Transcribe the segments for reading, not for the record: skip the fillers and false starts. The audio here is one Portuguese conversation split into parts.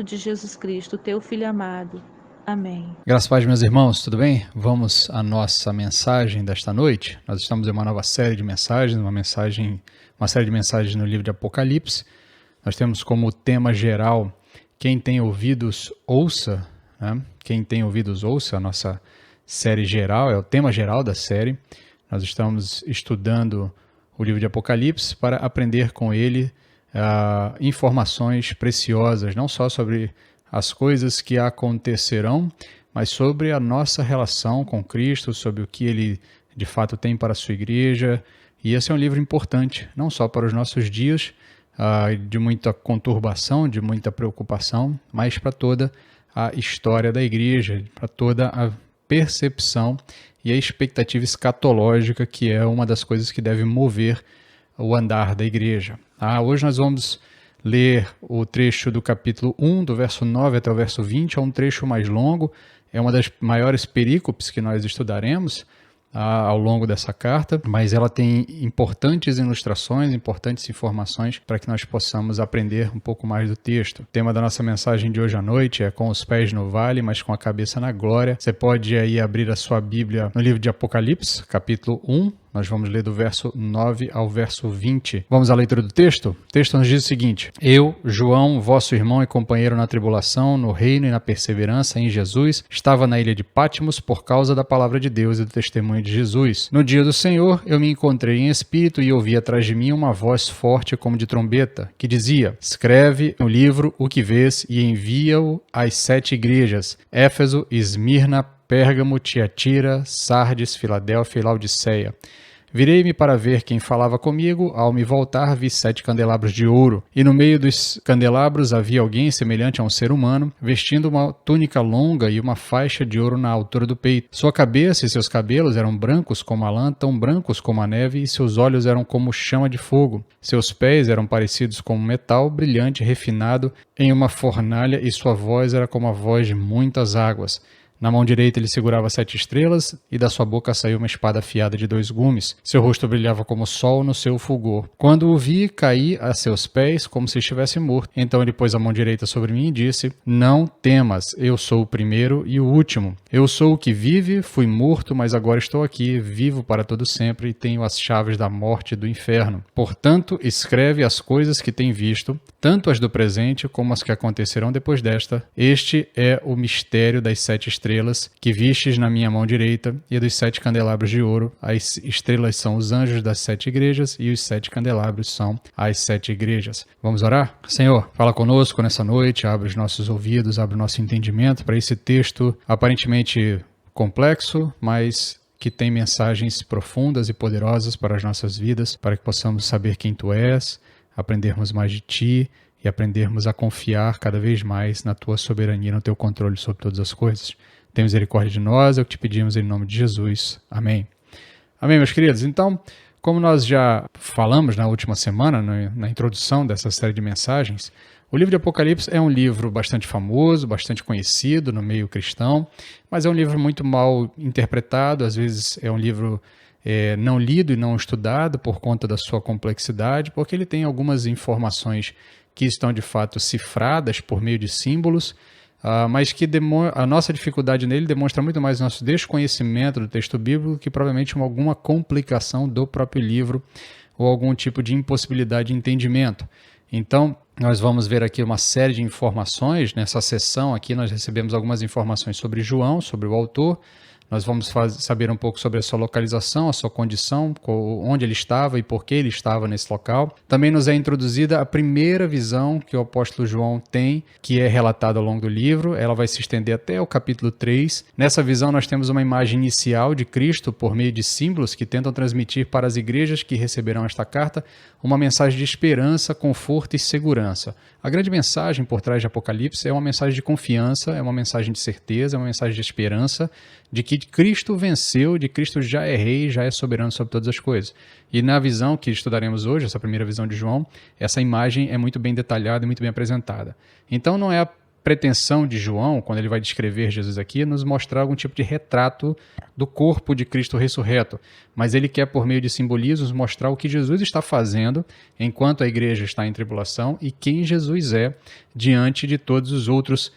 de Jesus Cristo, teu Filho amado. Amém. Graças a Deus, meus irmãos, tudo bem? Vamos à nossa mensagem desta noite. Nós estamos em uma nova série de mensagens, uma série de mensagens no livro de Apocalipse. Nós temos como tema geral, quem tem ouvidos, ouça. Né? Quem tem ouvidos, ouça. A nossa série geral, é o tema geral da série. Nós estamos estudando o livro de Apocalipse para aprender com ele informações preciosas, não só sobre as coisas que acontecerão, mas sobre a nossa relação com Cristo, sobre o que Ele de fato tem para a sua igreja. E esse é um livro importante, não só para os nossos dias, de muita conturbação, de muita preocupação, mas para toda a história da igreja, para toda a percepção e a expectativa escatológica, que é uma das coisas que deve mover o andar da igreja. Hoje nós vamos ler o trecho do capítulo 1, do verso 9 até o verso 20, é um trecho mais longo, é uma das maiores perícopes que nós estudaremos ao longo dessa carta, mas ela tem importantes ilustrações, importantes informações para que nós possamos aprender um pouco mais do texto. O tema da nossa mensagem de hoje à noite é com os pés no vale, mas com a cabeça na glória. Você pode aí abrir a sua Bíblia no livro de Apocalipse, capítulo 1, nós vamos ler do verso 9 ao verso 20. Vamos à leitura do texto? O texto nos diz o seguinte: Eu, João, vosso irmão e companheiro na tribulação, no reino e na perseverança em Jesus, estava na ilha de Patmos por causa da palavra de Deus e do testemunho de Jesus. No dia do Senhor, eu me encontrei em espírito e ouvi atrás de mim uma voz forte como de trombeta, que dizia: Escreve no livro o que vês e envia-o às 7 igrejas: Éfeso, Esmirna, Pérgamo, Tiatira, Sardes, Filadélfia e Laodiceia. Virei-me para ver quem falava comigo. Ao me voltar, vi 7 candelabros de ouro. E no meio dos candelabros havia alguém semelhante a um ser humano, vestindo uma túnica longa e uma faixa de ouro na altura do peito. Sua cabeça e seus cabelos eram brancos como a lã, tão brancos como a neve, e seus olhos eram como chama de fogo. Seus pés eram parecidos com metal brilhante refinado em uma fornalha, e sua voz era como a voz de muitas águas. Na mão direita ele segurava 7 estrelas, e da sua boca saiu uma espada afiada de 2 gumes. Seu rosto brilhava como o sol no seu fulgor. Quando o vi, caí a seus pés como se estivesse morto. Então ele pôs a mão direita sobre mim e disse: Não temas, eu sou o primeiro e o último. Eu sou o que vive, fui morto, mas agora estou aqui, vivo para todo sempre, e tenho as chaves da morte e do inferno. Portanto, escreve as coisas que tem visto, tanto as do presente como as que acontecerão depois desta. Este é o mistério das 7 estrelas que vistes na minha mão direita, e dos 7 candelabros de ouro. As estrelas são os anjos das 7 igrejas, e os 7 candelabros são as 7 igrejas. Vamos orar? Senhor, fala conosco nessa noite, abre os nossos ouvidos, abre o nosso entendimento para esse texto aparentemente complexo, mas que tem mensagens profundas e poderosas para as nossas vidas, para que possamos saber quem Tu és, aprendermos mais de Ti e aprendermos a confiar cada vez mais na Tua soberania, no Teu controle sobre todas as coisas. Tem misericórdia de nós, é o que te pedimos em nome de Jesus. Amém. Amém, meus queridos. Então, como nós já falamos na última semana, na introdução dessa série de mensagens, o livro de Apocalipse é um livro bastante famoso, bastante conhecido no meio cristão, mas é um livro muito mal interpretado, às vezes é um livro não lido e não estudado por conta da sua complexidade, porque ele tem algumas informações que estão de fato cifradas por meio de símbolos, mas que a nossa dificuldade nele demonstra muito mais nosso desconhecimento do texto bíblico que provavelmente alguma complicação do próprio livro ou algum tipo de impossibilidade de entendimento. Então, nós vamos ver aqui uma série de informações. Nessa sessão aqui nós recebemos algumas informações sobre João, sobre o autor. Nós vamos saber um pouco sobre a sua localização, a sua condição, onde ele estava e por que ele estava nesse local. Também nos é introduzida a primeira visão que o apóstolo João tem, que é relatada ao longo do livro. Ela vai se estender até o capítulo 3. Nessa visão nós temos uma imagem inicial de Cristo por meio de símbolos que tentam transmitir para as igrejas que receberão esta carta uma mensagem de esperança, conforto e segurança. A grande mensagem por trás de Apocalipse é uma mensagem de confiança, é uma mensagem de certeza, é uma mensagem de esperança, de que Cristo venceu, de Cristo já é rei, já é soberano sobre todas as coisas. E na visão que estudaremos hoje, essa primeira visão de João, essa imagem é muito bem detalhada e muito bem apresentada. Então não é a pretensão de João, quando ele vai descrever Jesus aqui, nos mostrar algum tipo de retrato do corpo de Cristo ressurreto, mas ele quer, por meio de simbolismos, mostrar o que Jesus está fazendo enquanto a igreja está em tribulação e quem Jesus é diante de todos os outros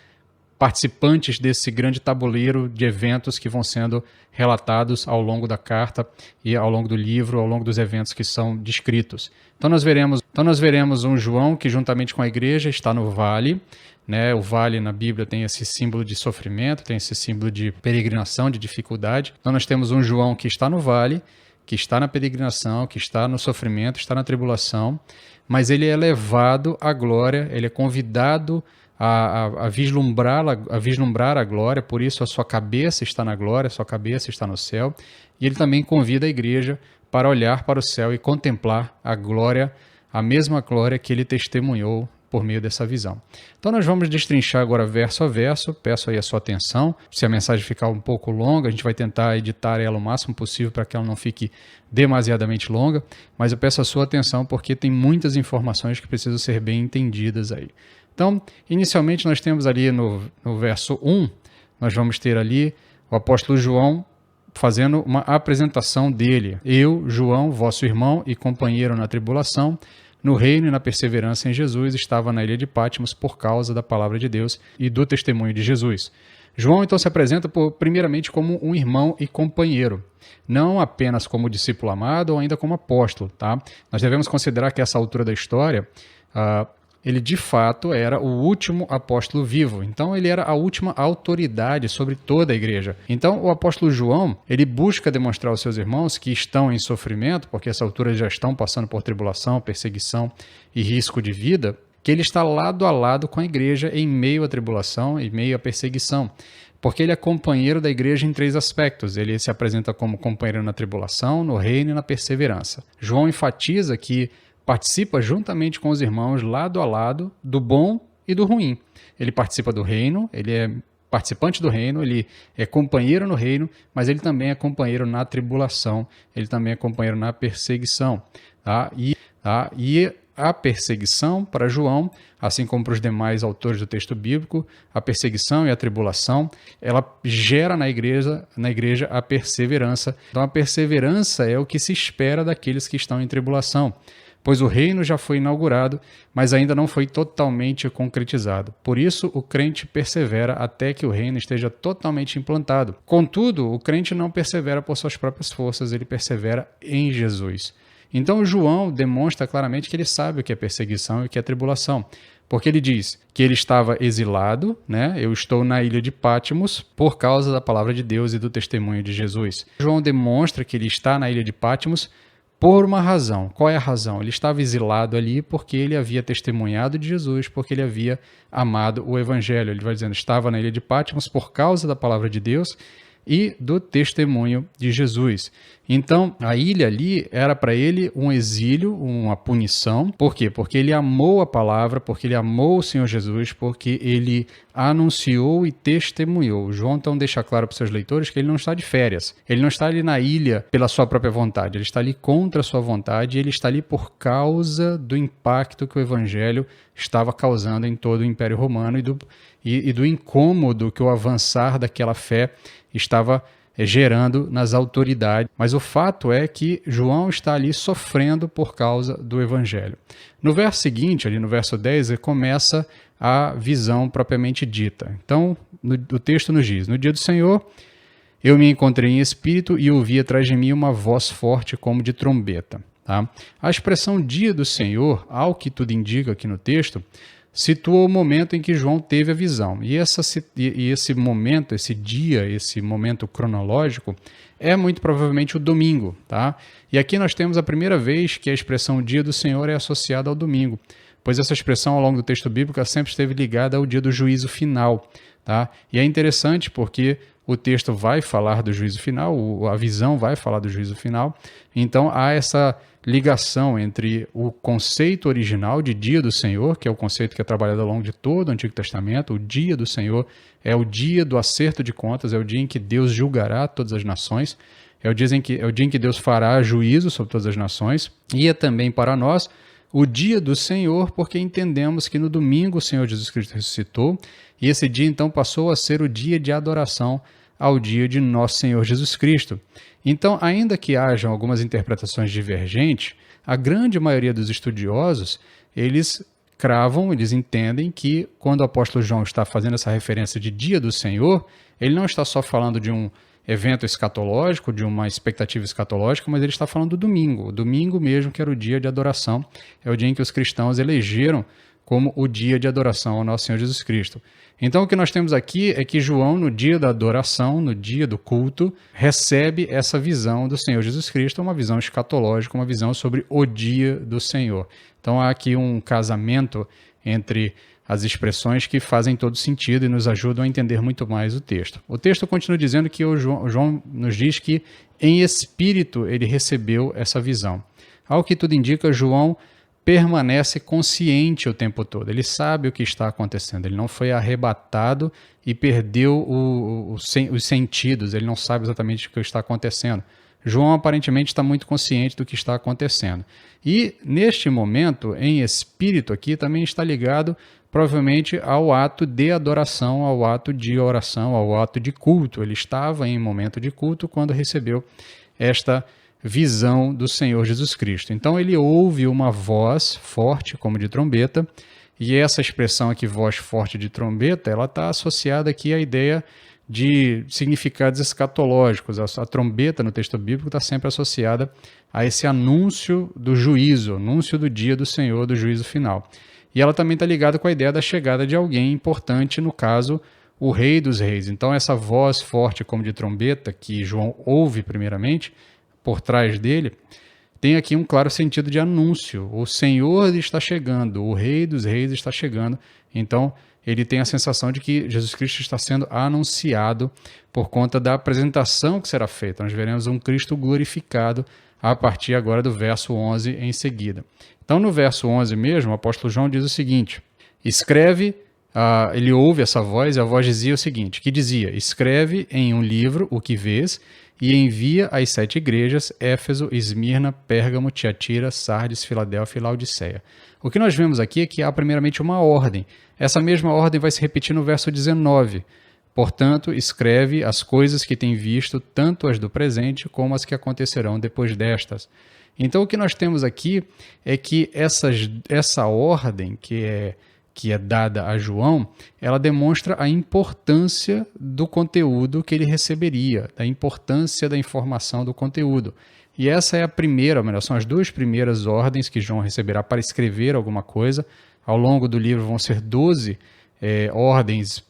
participantes desse grande tabuleiro de eventos que vão sendo relatados ao longo da carta e ao longo do livro, ao longo dos eventos que são descritos. Então nós veremos um João que juntamente com a igreja está no vale, né? O vale na Bíblia tem esse símbolo de sofrimento, tem esse símbolo de peregrinação, de dificuldade. Então nós temos um João que está no vale, que está na peregrinação, que está no sofrimento, está na tribulação, mas ele é levado à glória, ele é convidado a vislumbrar a glória, por isso a sua cabeça está na glória, a sua cabeça está no céu, e ele também convida a igreja para olhar para o céu e contemplar a glória, a mesma glória que ele testemunhou por meio dessa visão. Então nós vamos destrinchar agora verso a verso, peço aí a sua atenção, se a mensagem ficar um pouco longa, a gente vai tentar editar ela o máximo possível para que ela não fique demasiadamente longa, mas eu peço a sua atenção porque tem muitas informações que precisam ser bem entendidas aí. Então, inicialmente nós temos ali no verso 1, nós vamos ter ali o apóstolo João fazendo uma apresentação dele. Eu, João, vosso irmão e companheiro na tribulação, no reino e na perseverança em Jesus, estava na ilha de Patmos por causa da palavra de Deus e do testemunho de Jesus. João então se apresenta primeiramente como um irmão e companheiro, não apenas como discípulo amado ou ainda como apóstolo. Tá? Nós devemos considerar que essa altura da história, ele de fato era o último apóstolo vivo, então ele era a última autoridade sobre toda a igreja. Então o apóstolo João, ele busca demonstrar aos seus irmãos que estão em sofrimento, porque essa altura já estão passando por tribulação, perseguição e risco de vida, que ele está lado a lado com a igreja em meio à tribulação, em meio à perseguição, porque ele é companheiro da igreja em 3 aspectos. Ele se apresenta como companheiro na tribulação, no reino e na perseverança. João enfatiza que participa juntamente com os irmãos lado a lado do bom e do ruim. Ele participa do reino, ele é participante do reino, ele é companheiro no reino, mas ele também é companheiro na tribulação, ele também é companheiro na perseguição. Tá? E a perseguição para João, assim como para os demais autores do texto bíblico, a perseguição e a tribulação, ela gera na igreja a perseverança. Então a perseverança é o que se espera daqueles que estão em tribulação, pois o reino já foi inaugurado, mas ainda não foi totalmente concretizado. Por isso, o crente persevera até que o reino esteja totalmente implantado. Contudo, o crente não persevera por suas próprias forças, ele persevera em Jesus. Então, João demonstra claramente que ele sabe o que é perseguição e o que é tribulação, porque ele diz que ele estava exilado, né? Eu estou na ilha de Patmos por causa da palavra de Deus e do testemunho de Jesus. João demonstra que ele está na ilha de Patmos por uma razão. Qual é a razão? Ele estava exilado ali porque ele havia testemunhado de Jesus, porque ele havia amado o Evangelho. Ele vai dizendo, estava na ilha de Patmos por causa da palavra de Deus e do testemunho de Jesus. Então, a ilha ali era para ele um exílio, uma punição. Por quê? Porque ele amou a palavra, porque ele amou o Senhor Jesus, porque ele anunciou e testemunhou. João então deixa claro para os seus leitores que ele não está de férias. Ele não está ali na ilha pela sua própria vontade. Ele está ali contra a sua vontade e ele está ali por causa do impacto que o Evangelho estava causando em todo o Império Romano e do incômodo que o avançar daquela fé estava gerando nas autoridades. Mas o fato é que João está ali sofrendo por causa do Evangelho. No verso seguinte, ali no verso 10, começa a visão propriamente dita. Então, o texto nos diz, no dia do Senhor, eu me encontrei em espírito e ouvi atrás de mim uma voz forte como de trombeta. Tá? A expressão dia do Senhor, ao que tudo indica aqui no texto, situa o momento em que João teve a visão. E esse momento, esse dia, esse momento cronológico, é muito provavelmente o domingo. Tá? E aqui nós temos a primeira vez que a expressão dia do Senhor é associada ao domingo, pois essa expressão ao longo do texto bíblico sempre esteve ligada ao dia do juízo final. Tá? E é interessante porque o texto vai falar do juízo final, a visão vai falar do juízo final, então há essa ligação entre o conceito original de dia do Senhor, que é o conceito que é trabalhado ao longo de todo o Antigo Testamento. O dia do Senhor é o dia do acerto de contas, é o dia em que Deus julgará todas as nações, é o dia em que Deus fará juízo sobre todas as nações, e é também para nós o dia do Senhor, porque entendemos que no domingo o Senhor Jesus Cristo ressuscitou, e esse dia então passou a ser o dia de adoração ao dia de nosso Senhor Jesus Cristo. Então, ainda que hajam algumas interpretações divergentes, a grande maioria dos estudiosos, eles cravam, eles entendem que quando o apóstolo João está fazendo essa referência de dia do Senhor, ele não está só falando de um evento escatológico, de uma expectativa escatológica, mas ele está falando do domingo. O domingo mesmo, que era o dia de adoração, é o dia em que os cristãos elegeram como o dia de adoração ao nosso Senhor Jesus Cristo. Então o que nós temos aqui é que João, no dia da adoração, no dia do culto, recebe essa visão do Senhor Jesus Cristo, uma visão escatológica, uma visão sobre o dia do Senhor. Então há aqui um casamento entre as expressões que fazem todo sentido e nos ajudam a entender muito mais o texto. O texto continua dizendo que o João nos diz que em espírito ele recebeu essa visão. Ao que tudo indica, João permanece consciente o tempo todo. Ele sabe o que está acontecendo. Ele não foi arrebatado e perdeu os sentidos. Ele não sabe exatamente o que está acontecendo. João aparentemente está muito consciente do que está acontecendo. E neste momento, em espírito aqui, também está ligado provavelmente ao ato de adoração, ao ato de oração, ao ato de culto. Ele estava em momento de culto quando recebeu esta visão do Senhor Jesus Cristo. Então ele ouve uma voz forte, como de trombeta, e essa expressão aqui, voz forte de trombeta, ela está associada aqui à ideia de significados escatológicos. A trombeta no texto bíblico está sempre associada a esse anúncio do juízo, anúncio do dia do Senhor, do juízo final. E ela também está ligada com a ideia da chegada de alguém importante, no caso, o Rei dos Reis. Então essa voz forte como de trombeta, que João ouve primeiramente, por trás dele, tem aqui um claro sentido de anúncio. O Senhor está chegando, o Rei dos Reis está chegando. Então ele tem a sensação de que Jesus Cristo está sendo anunciado por conta da apresentação que será feita. Nós veremos um Cristo glorificado a partir agora do verso 11 em seguida. Então, no verso 11 mesmo, o apóstolo João diz o seguinte, escreve, ele ouve essa voz, e a voz dizia o seguinte, que dizia, escreve em um livro o que vês e envia às 7 igrejas, Éfeso, Esmirna, Pérgamo, Tiatira, Sardes, Filadélfia e Laodiceia. O que nós vemos aqui é que há primeiramente uma ordem. Essa mesma ordem vai se repetir no verso 19. Portanto, escreve as coisas que tem visto, tanto as do presente como as que acontecerão depois destas. Então, o que nós temos aqui é que essa ordem que é dada a João, ela demonstra a importância do conteúdo que ele receberia, da importância da informação do conteúdo. E essa é a primeira, ou melhor, são as duas primeiras ordens que João receberá para escrever alguma coisa. Ao longo do livro vão ser 12 ordens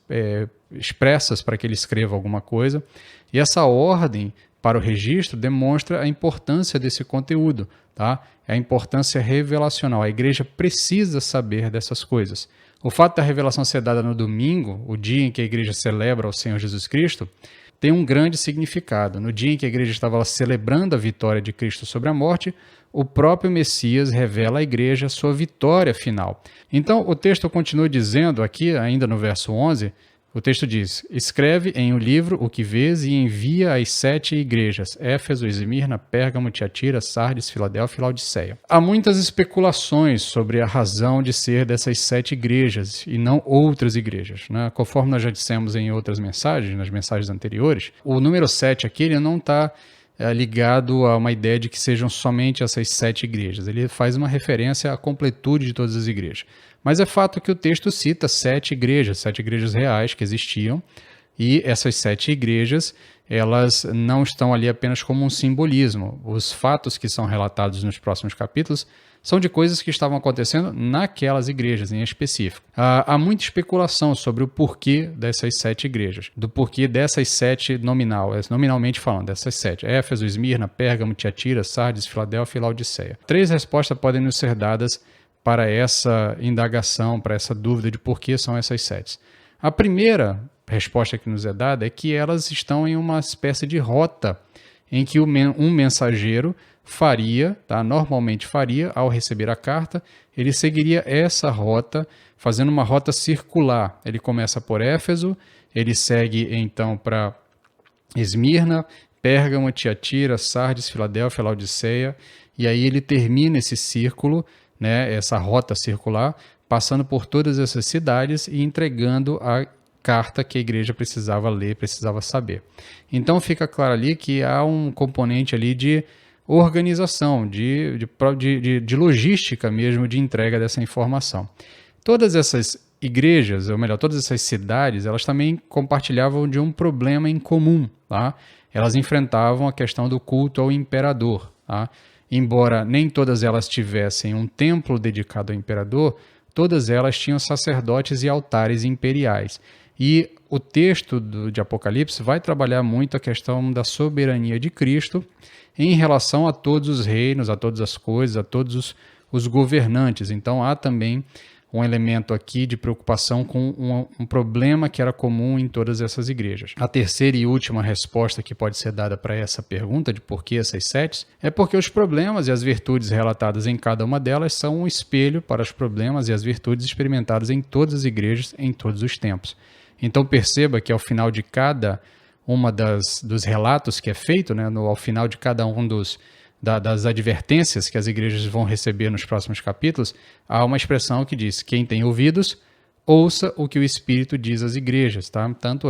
expressas para que ele escreva alguma coisa. E essa ordem para o registro demonstra a importância desse conteúdo, tá? A importância revelacional. A igreja precisa saber dessas coisas. O fato da revelação ser dada no domingo, o dia em que a igreja celebra o Senhor Jesus Cristo, tem um grande significado. No dia em que a igreja estava celebrando a vitória de Cristo sobre a morte, o próprio Messias revela à igreja sua vitória final. Então, o texto continua dizendo aqui, ainda no verso 11, o texto diz, escreve em um livro o que vês e envia às 7 igrejas, Éfeso, Esmirna, Pérgamo, Tiatira, Sardes, Filadélfia e Laodiceia. Há muitas especulações sobre a razão de ser dessas 7 igrejas e não outras igrejas, né? Conforme nós já dissemos em outras mensagens, nas mensagens anteriores, o número 7 aqui ele não está ligado a uma ideia de que sejam somente essas 7 igrejas. Ele faz uma referência à completude de todas as igrejas. Mas é fato que o texto cita 7 igrejas reais que existiam, e essas 7 igrejas, elas não estão ali apenas como um simbolismo. Os fatos que são relatados nos próximos capítulos são de coisas que estavam acontecendo naquelas igrejas em específico. Há muita especulação sobre o porquê dessas 7 igrejas, do porquê dessas 7 nominalmente falando, dessas 7, Éfeso, Esmirna, Pérgamo, Tiatira, Sardes, Filadélfia e Laodiceia. 3 respostas podem nos ser dadas para essa indagação, para essa dúvida de por que são essas 7. A primeira resposta que nos é dada é que elas estão em uma espécie de rota em que um mensageiro normalmente faria, ao receber a carta, ele seguiria essa rota, fazendo uma rota circular. Ele começa por Éfeso, ele segue então para Esmirna, Pérgamo, Tiatira, Sardes, Filadélfia, Laodiceia, e aí ele termina esse círculo né, essa rota circular, passando por todas essas cidades e entregando a carta que a igreja precisava ler, precisava saber. Então fica claro ali que há um componente ali de organização, de logística mesmo, de entrega dessa informação. Todas essas igrejas, ou melhor, todas essas cidades, elas também compartilhavam de um problema em comum, tá? Elas enfrentavam a questão do culto ao imperador, tá? Embora nem todas elas tivessem um templo dedicado ao imperador, todas elas tinham sacerdotes e altares imperiais. E o texto de Apocalipse vai trabalhar muito a questão da soberania de Cristo em relação a todos os reinos, a todas as coisas, a todos os governantes. Então há também um elemento aqui de preocupação com um problema que era comum em todas essas igrejas. A terceira e última resposta que pode ser dada para essa pergunta de por que essas sete é porque os problemas e as virtudes relatadas em cada uma delas são um espelho para os problemas e as virtudes experimentadas em todas as igrejas em todos os tempos. Então perceba que ao final de cada uma dos relatos que é feito, né, ao final de cada um das advertências que as igrejas vão receber nos próximos capítulos, há uma expressão que diz: quem tem ouvidos, ouça o que o Espírito diz às igrejas. Tá? Tanto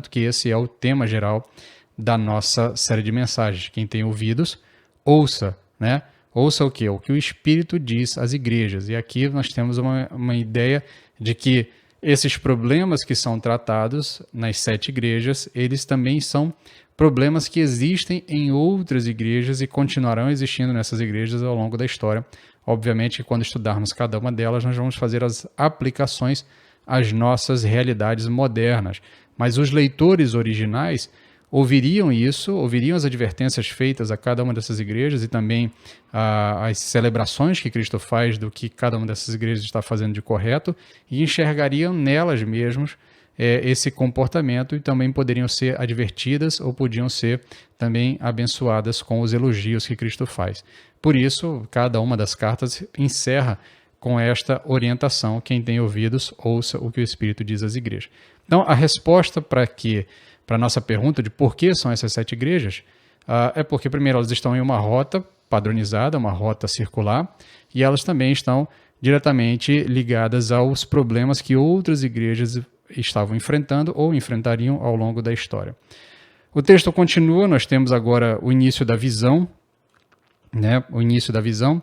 que esse é o tema geral da nossa série de mensagens. Quem tem ouvidos, ouça. Né? Ouça o quê? O que o Espírito diz às igrejas. E aqui nós temos uma ideia de que esses problemas que são tratados nas 7 igrejas, eles também são problemas que existem em outras igrejas e continuarão existindo nessas igrejas ao longo da história. Obviamente que quando estudarmos cada uma delas, nós vamos fazer as aplicações às nossas realidades modernas. Mas os leitores originais ouviriam isso, ouviriam as advertências feitas a cada uma dessas igrejas e também as celebrações que Cristo faz do que cada uma dessas igrejas está fazendo de correto e enxergariam nelas mesmas esse comportamento e também poderiam ser advertidas ou podiam ser também abençoadas com os elogios que Cristo faz. Por isso, cada uma das cartas encerra com esta orientação: quem tem ouvidos, ouça o que o Espírito diz às igrejas. Então, a resposta para a nossa pergunta de por que são essas 7 igrejas é porque, primeiro, elas estão em uma rota padronizada, uma rota circular, e elas também estão diretamente ligadas aos problemas que outras igrejas estavam enfrentando ou enfrentariam ao longo da história. O texto continua, nós temos agora o início da visão, né? O início da visão.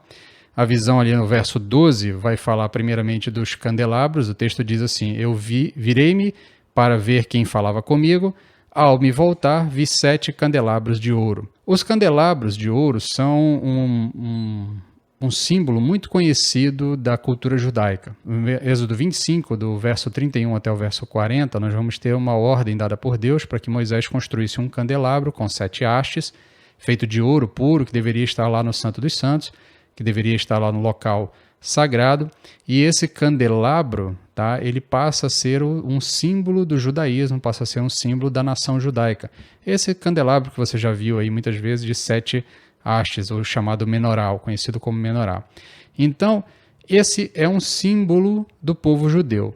A visão ali no verso 12 vai falar primeiramente dos candelabros. O texto diz assim: eu virei-me para ver quem falava comigo. Ao me voltar, vi 7 candelabros de ouro. Os candelabros de ouro são um símbolo muito conhecido da cultura judaica. No Êxodo 25, do verso 31 até o verso 40, nós vamos ter uma ordem dada por Deus para que Moisés construísse um candelabro com 7 hastes, feito de ouro puro, que deveria estar lá no Santo dos Santos, que deveria estar lá no local sagrado, e esse candelabro, tá, ele passa a ser um símbolo do judaísmo, passa a ser um símbolo da nação judaica. Esse candelabro que você já viu aí muitas vezes de 7 hastes, ou chamado menorá, conhecido como menorá. Então, esse é um símbolo do povo judeu,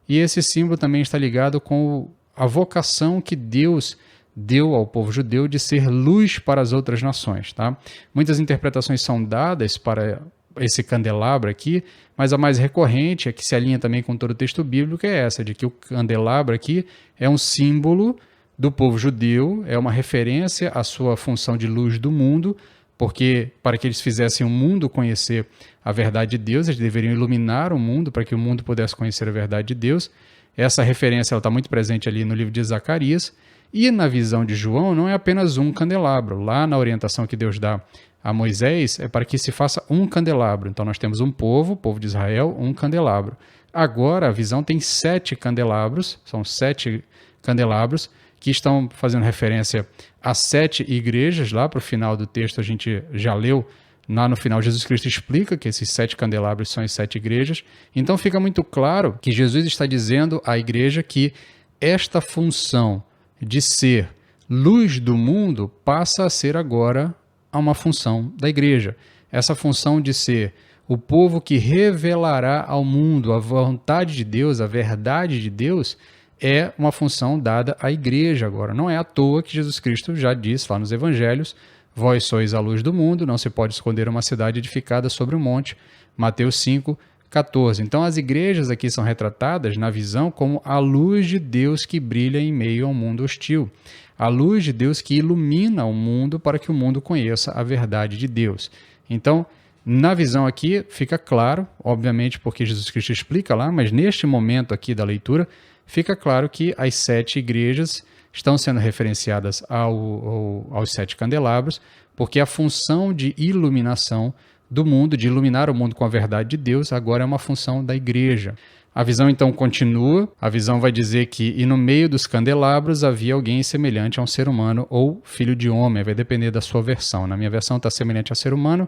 e esse símbolo também está ligado com a vocação que Deus deu ao povo judeu de ser luz para as outras nações. Tá? Muitas interpretações são dadas para esse candelabro aqui, mas a mais recorrente, é que se alinha também com todo o texto bíblico, é essa, de que o candelabro aqui é um símbolo do povo judeu, é uma referência à sua função de luz do mundo, porque para que eles fizessem o mundo conhecer a verdade de Deus, eles deveriam iluminar o mundo para que o mundo pudesse conhecer a verdade de Deus. Essa referência está muito presente ali no livro de Zacarias, e na visão de João não é apenas um candelabro. Lá na orientação que Deus dá a Moisés é para que se faça um candelabro. Então nós temos um povo, o povo de Israel, um candelabro. Agora a visão tem 7 candelabros, são 7 candelabros que estão fazendo referência a 7 igrejas. Lá para o final do texto a gente já leu, lá no final Jesus Cristo explica que esses 7 candelabros são as 7 igrejas. Então fica muito claro que Jesus está dizendo à igreja que esta função de ser luz do mundo passa a ser agora uma função da igreja. Essa função de ser o povo que revelará ao mundo a vontade de Deus, a verdade de Deus, é uma função dada à igreja agora. Não é à toa que Jesus Cristo já disse lá nos evangelhos: Vós sois a luz do mundo, não se pode esconder uma cidade edificada sobre um monte. Mateus 5:14. Então as igrejas aqui são retratadas na visão como a luz de Deus que brilha em meio ao mundo hostil. A luz de Deus que ilumina o mundo para que o mundo conheça a verdade de Deus. Então, na visão aqui fica claro, obviamente porque Jesus Cristo explica lá, mas neste momento aqui da leitura, fica claro que as 7 igrejas estão sendo referenciadas aos 7 candelabros, porque a função de iluminação do mundo, de iluminar o mundo com a verdade de Deus, agora é uma função da igreja. A visão então continua, a visão vai dizer que e no meio dos candelabros havia alguém semelhante a um ser humano ou filho de homem, vai depender da sua versão. Na minha versão está semelhante a ser humano,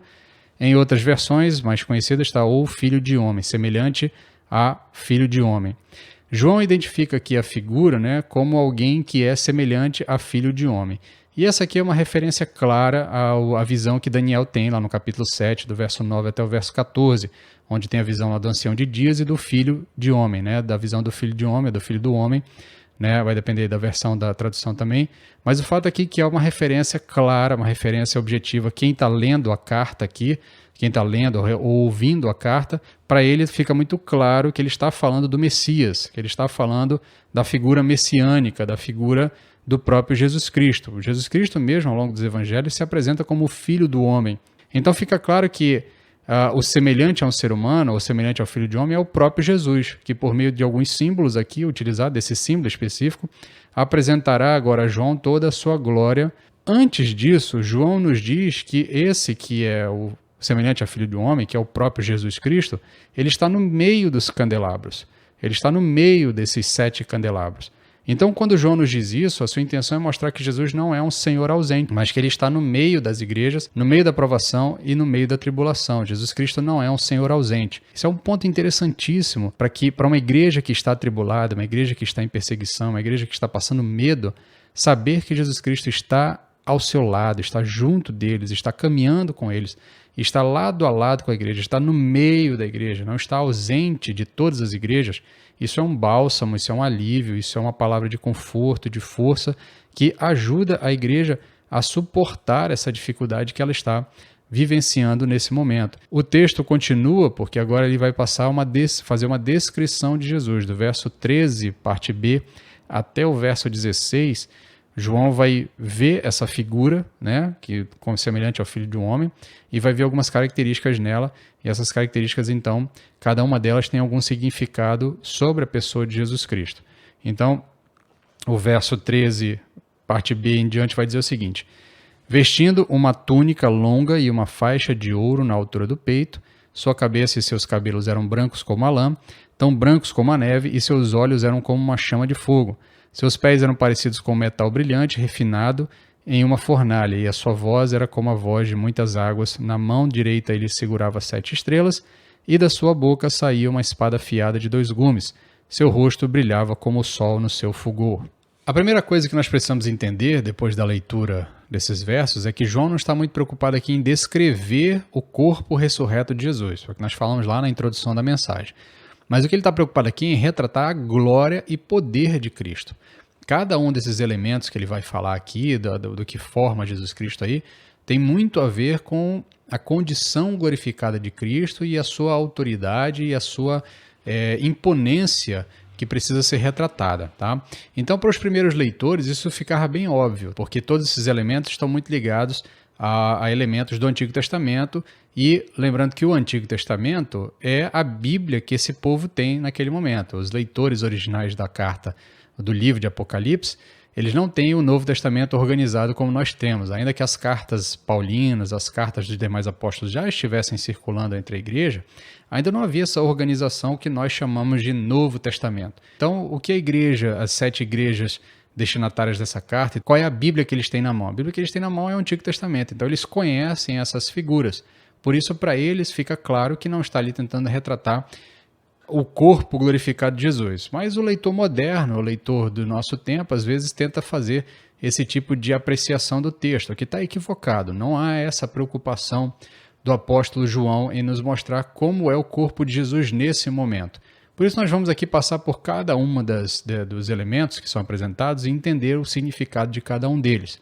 em outras versões mais conhecidas está ou filho de homem, semelhante a filho de homem. João identifica aqui a figura, né, como alguém que é semelhante a filho de homem. E essa aqui é uma referência clara à visão que Daniel tem lá no capítulo 7, do verso 9 até o verso 14, onde tem a visão lá do ancião de dias e do filho de homem, né, da visão do filho de homem, do filho do homem, né, vai depender da versão da tradução também, mas o fato aqui é que é uma referência clara, uma referência objetiva. Quem está lendo a carta aqui, quem está lendo ou ouvindo a carta, para ele fica muito claro que ele está falando do Messias, que ele está falando da figura messiânica, da figura do próprio Jesus Cristo. O Jesus Cristo mesmo, ao longo dos evangelhos, se apresenta como o Filho do Homem. Então fica claro que o semelhante a um ser humano, ou semelhante ao Filho de Homem, é o próprio Jesus, que por meio de alguns símbolos aqui, utilizado desse símbolo específico, apresentará agora a João toda a sua glória. Antes disso, João nos diz que esse que é o semelhante a Filho do Homem, que é o próprio Jesus Cristo, ele está no meio dos candelabros. Ele está no meio desses 7 candelabros. Então, quando João nos diz isso, a sua intenção é mostrar que Jesus não é um Senhor ausente, mas que ele está no meio das igrejas, no meio da provação e no meio da tribulação. Jesus Cristo não é um Senhor ausente. Isso é um ponto interessantíssimo para uma igreja que está atribulada, uma igreja que está em perseguição, uma igreja que está passando medo, saber que Jesus Cristo está ao seu lado, está junto deles, está caminhando com eles, está lado a lado com a igreja, está no meio da igreja, não está ausente de todas as igrejas. Isso é um bálsamo, isso é um alívio, isso é uma palavra de conforto, de força, que ajuda a igreja a suportar essa dificuldade que ela está vivenciando nesse momento. O texto continua, porque agora ele vai passar fazer uma descrição de Jesus, do verso 13, parte B, até o verso 16, João vai ver essa figura, né, que como semelhante ao Filho de um Homem, e vai ver algumas características nela, e essas características, então, cada uma delas tem algum significado sobre a pessoa de Jesus Cristo. Então, o verso 13, parte B em diante, vai dizer o seguinte: vestindo uma túnica longa e uma faixa de ouro na altura do peito, sua cabeça e seus cabelos eram brancos como a lã, tão brancos como a neve, e seus olhos eram como uma chama de fogo. Seus pés eram parecidos com metal brilhante, refinado em uma fornalha, e a sua voz era como a voz de muitas águas. Na mão direita ele segurava 7 estrelas, e da sua boca saía uma espada afiada de 2 gumes. Seu rosto brilhava como o sol no seu fulgor. A primeira coisa que nós precisamos entender, depois da leitura desses versos, é que João não está muito preocupado aqui em descrever o corpo ressurreto de Jesus, o que nós falamos lá na introdução da mensagem. Mas o que ele está preocupado aqui é em retratar a glória e poder de Cristo. Cada um desses elementos que ele vai falar aqui, do que forma Jesus Cristo aí, tem muito a ver com a condição glorificada de Cristo e a sua autoridade e a sua imponência que precisa ser retratada. Tá? Então, para os primeiros leitores, isso ficava bem óbvio, porque todos esses elementos estão muito ligados a elementos do Antigo Testamento, e lembrando que o Antigo Testamento é a Bíblia que esse povo tem naquele momento. Os leitores originais da carta do livro de Apocalipse, eles não têm o Novo Testamento organizado como nós temos, ainda que as cartas paulinas, as cartas dos demais apóstolos já estivessem circulando entre a igreja, ainda não havia essa organização que nós chamamos de Novo Testamento. Então, o que a igreja, as 7 igrejas destinatárias dessa carta, qual é a Bíblia que eles têm na mão? A Bíblia que eles têm na mão é o Antigo Testamento, então eles conhecem essas figuras. Por isso, para eles, fica claro que não está ali tentando retratar o corpo glorificado de Jesus. Mas o leitor moderno, o leitor do nosso tempo, às vezes tenta fazer esse tipo de apreciação do texto, que está equivocado. Não há essa preocupação do apóstolo João em nos mostrar como é o corpo de Jesus nesse momento. Por isso nós vamos aqui passar por cada uma dos elementos que são apresentados e entender o significado de cada um deles.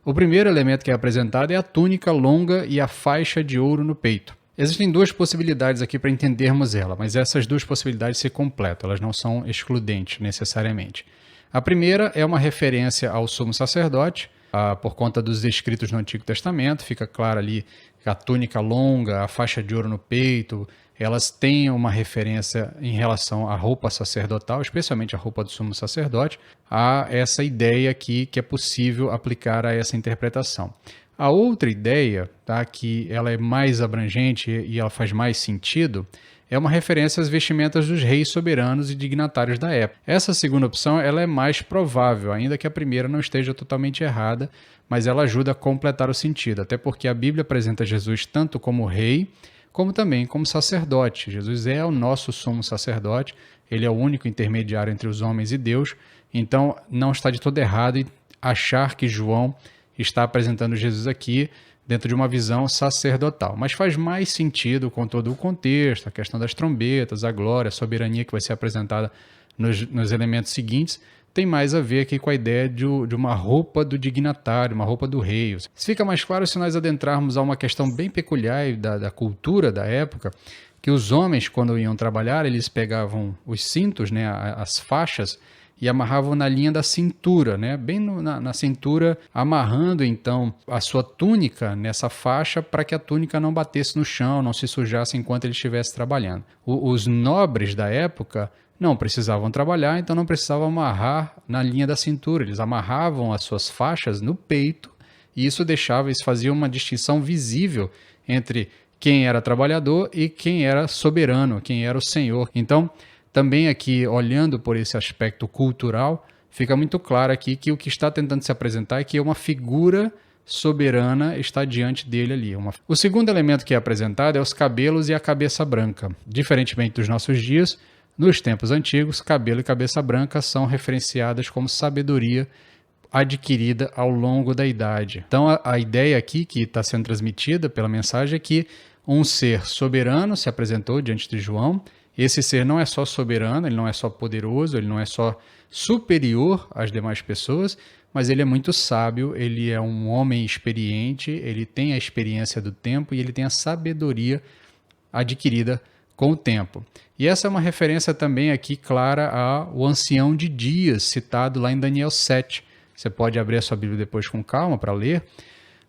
O primeiro elemento que é apresentado é a túnica longa e a faixa de ouro no peito. Existem duas possibilidades aqui para entendermos ela, mas essas duas possibilidades se completam, elas não são excludentes necessariamente. A primeira é uma referência ao sumo sacerdote, por conta dos escritos no Antigo Testamento, fica claro ali que a túnica longa, a faixa de ouro no peito, elas têm uma referência em relação à roupa sacerdotal, especialmente a roupa do sumo sacerdote, a essa ideia aqui que é possível aplicar a essa interpretação. A outra ideia, tá, que ela é mais abrangente e ela faz mais sentido, é uma referência às vestimentas dos reis soberanos e dignatários da época. Essa segunda opção ela é mais provável, ainda que a primeira não esteja totalmente errada, mas ela ajuda a completar o sentido, até porque a Bíblia apresenta Jesus tanto como rei, como também como sacerdote. Jesus é o nosso sumo sacerdote, ele é o único intermediário entre os homens e Deus, então não está de todo errado achar que João está apresentando Jesus aqui dentro de uma visão sacerdotal. Mas faz mais sentido com todo o contexto, a questão das trombetas, a glória, a soberania que vai ser apresentada nos elementos seguintes, tem mais a ver aqui com a ideia de uma roupa do dignatário, uma roupa do rei. Isso fica mais claro se nós adentrarmos a uma questão bem peculiar da cultura da época, que os homens, quando iam trabalhar, eles pegavam os cintos, né, as faixas, e amarravam na linha da cintura, né? Bem na cintura, amarrando então a sua túnica nessa faixa para que a túnica não batesse no chão, não se sujasse enquanto ele estivesse trabalhando. Os nobres da época não precisavam trabalhar, então não precisavam amarrar na linha da cintura, eles amarravam as suas faixas no peito e isso fazia uma distinção visível entre quem era trabalhador e quem era soberano, quem era o senhor. Então, também aqui, olhando por esse aspecto cultural, fica muito claro aqui que o que está tentando se apresentar é que uma figura soberana está diante dele ali. O segundo elemento que é apresentado é os cabelos e a cabeça branca. Diferentemente dos nossos dias, nos tempos antigos, cabelo e cabeça branca são referenciadas como sabedoria adquirida ao longo da idade. Então a ideia aqui que está sendo transmitida pela mensagem é que um ser soberano se apresentou diante de João. Esse ser não é só soberano, ele não é só poderoso, ele não é só superior às demais pessoas, mas ele é muito sábio, ele é um homem experiente, ele tem a experiência do tempo e ele tem a sabedoria adquirida com o tempo. E essa é uma referência também aqui clara ao ancião de dias, citado lá em Daniel 7. Você pode abrir a sua Bíblia depois com calma para ler.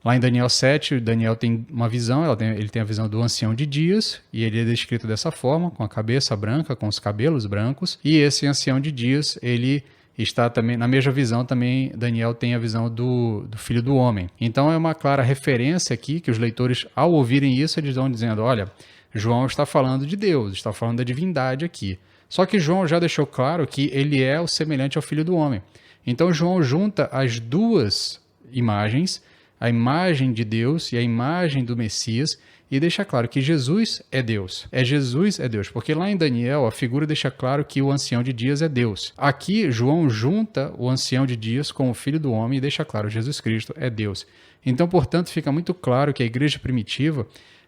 Lá em Daniel 7, Daniel tem uma visão, ele tem a visão do ancião de dias, e ele é descrito dessa forma, com a cabeça branca, com os cabelos brancos, e esse ancião de dias, ele está também, na mesma visão também, Daniel tem a visão do Filho do Homem. Então é uma clara referência aqui, que os leitores, ao ouvirem isso, eles vão dizendo, olha, João está falando de Deus, está falando da divindade aqui. Só que João já deixou claro que ele é o semelhante ao Filho do Homem. Então João junta as duas imagens, a imagem de Deus e a imagem do Messias, e deixa claro que Jesus é Deus. Jesus é Deus, porque lá em Daniel a figura deixa claro que o ancião de dias é Deus. Aqui João junta o ancião de dias com o Filho do Homem e deixa claro que Jesus Cristo é Deus. Então, portanto, fica muito claro que a igreja primitiva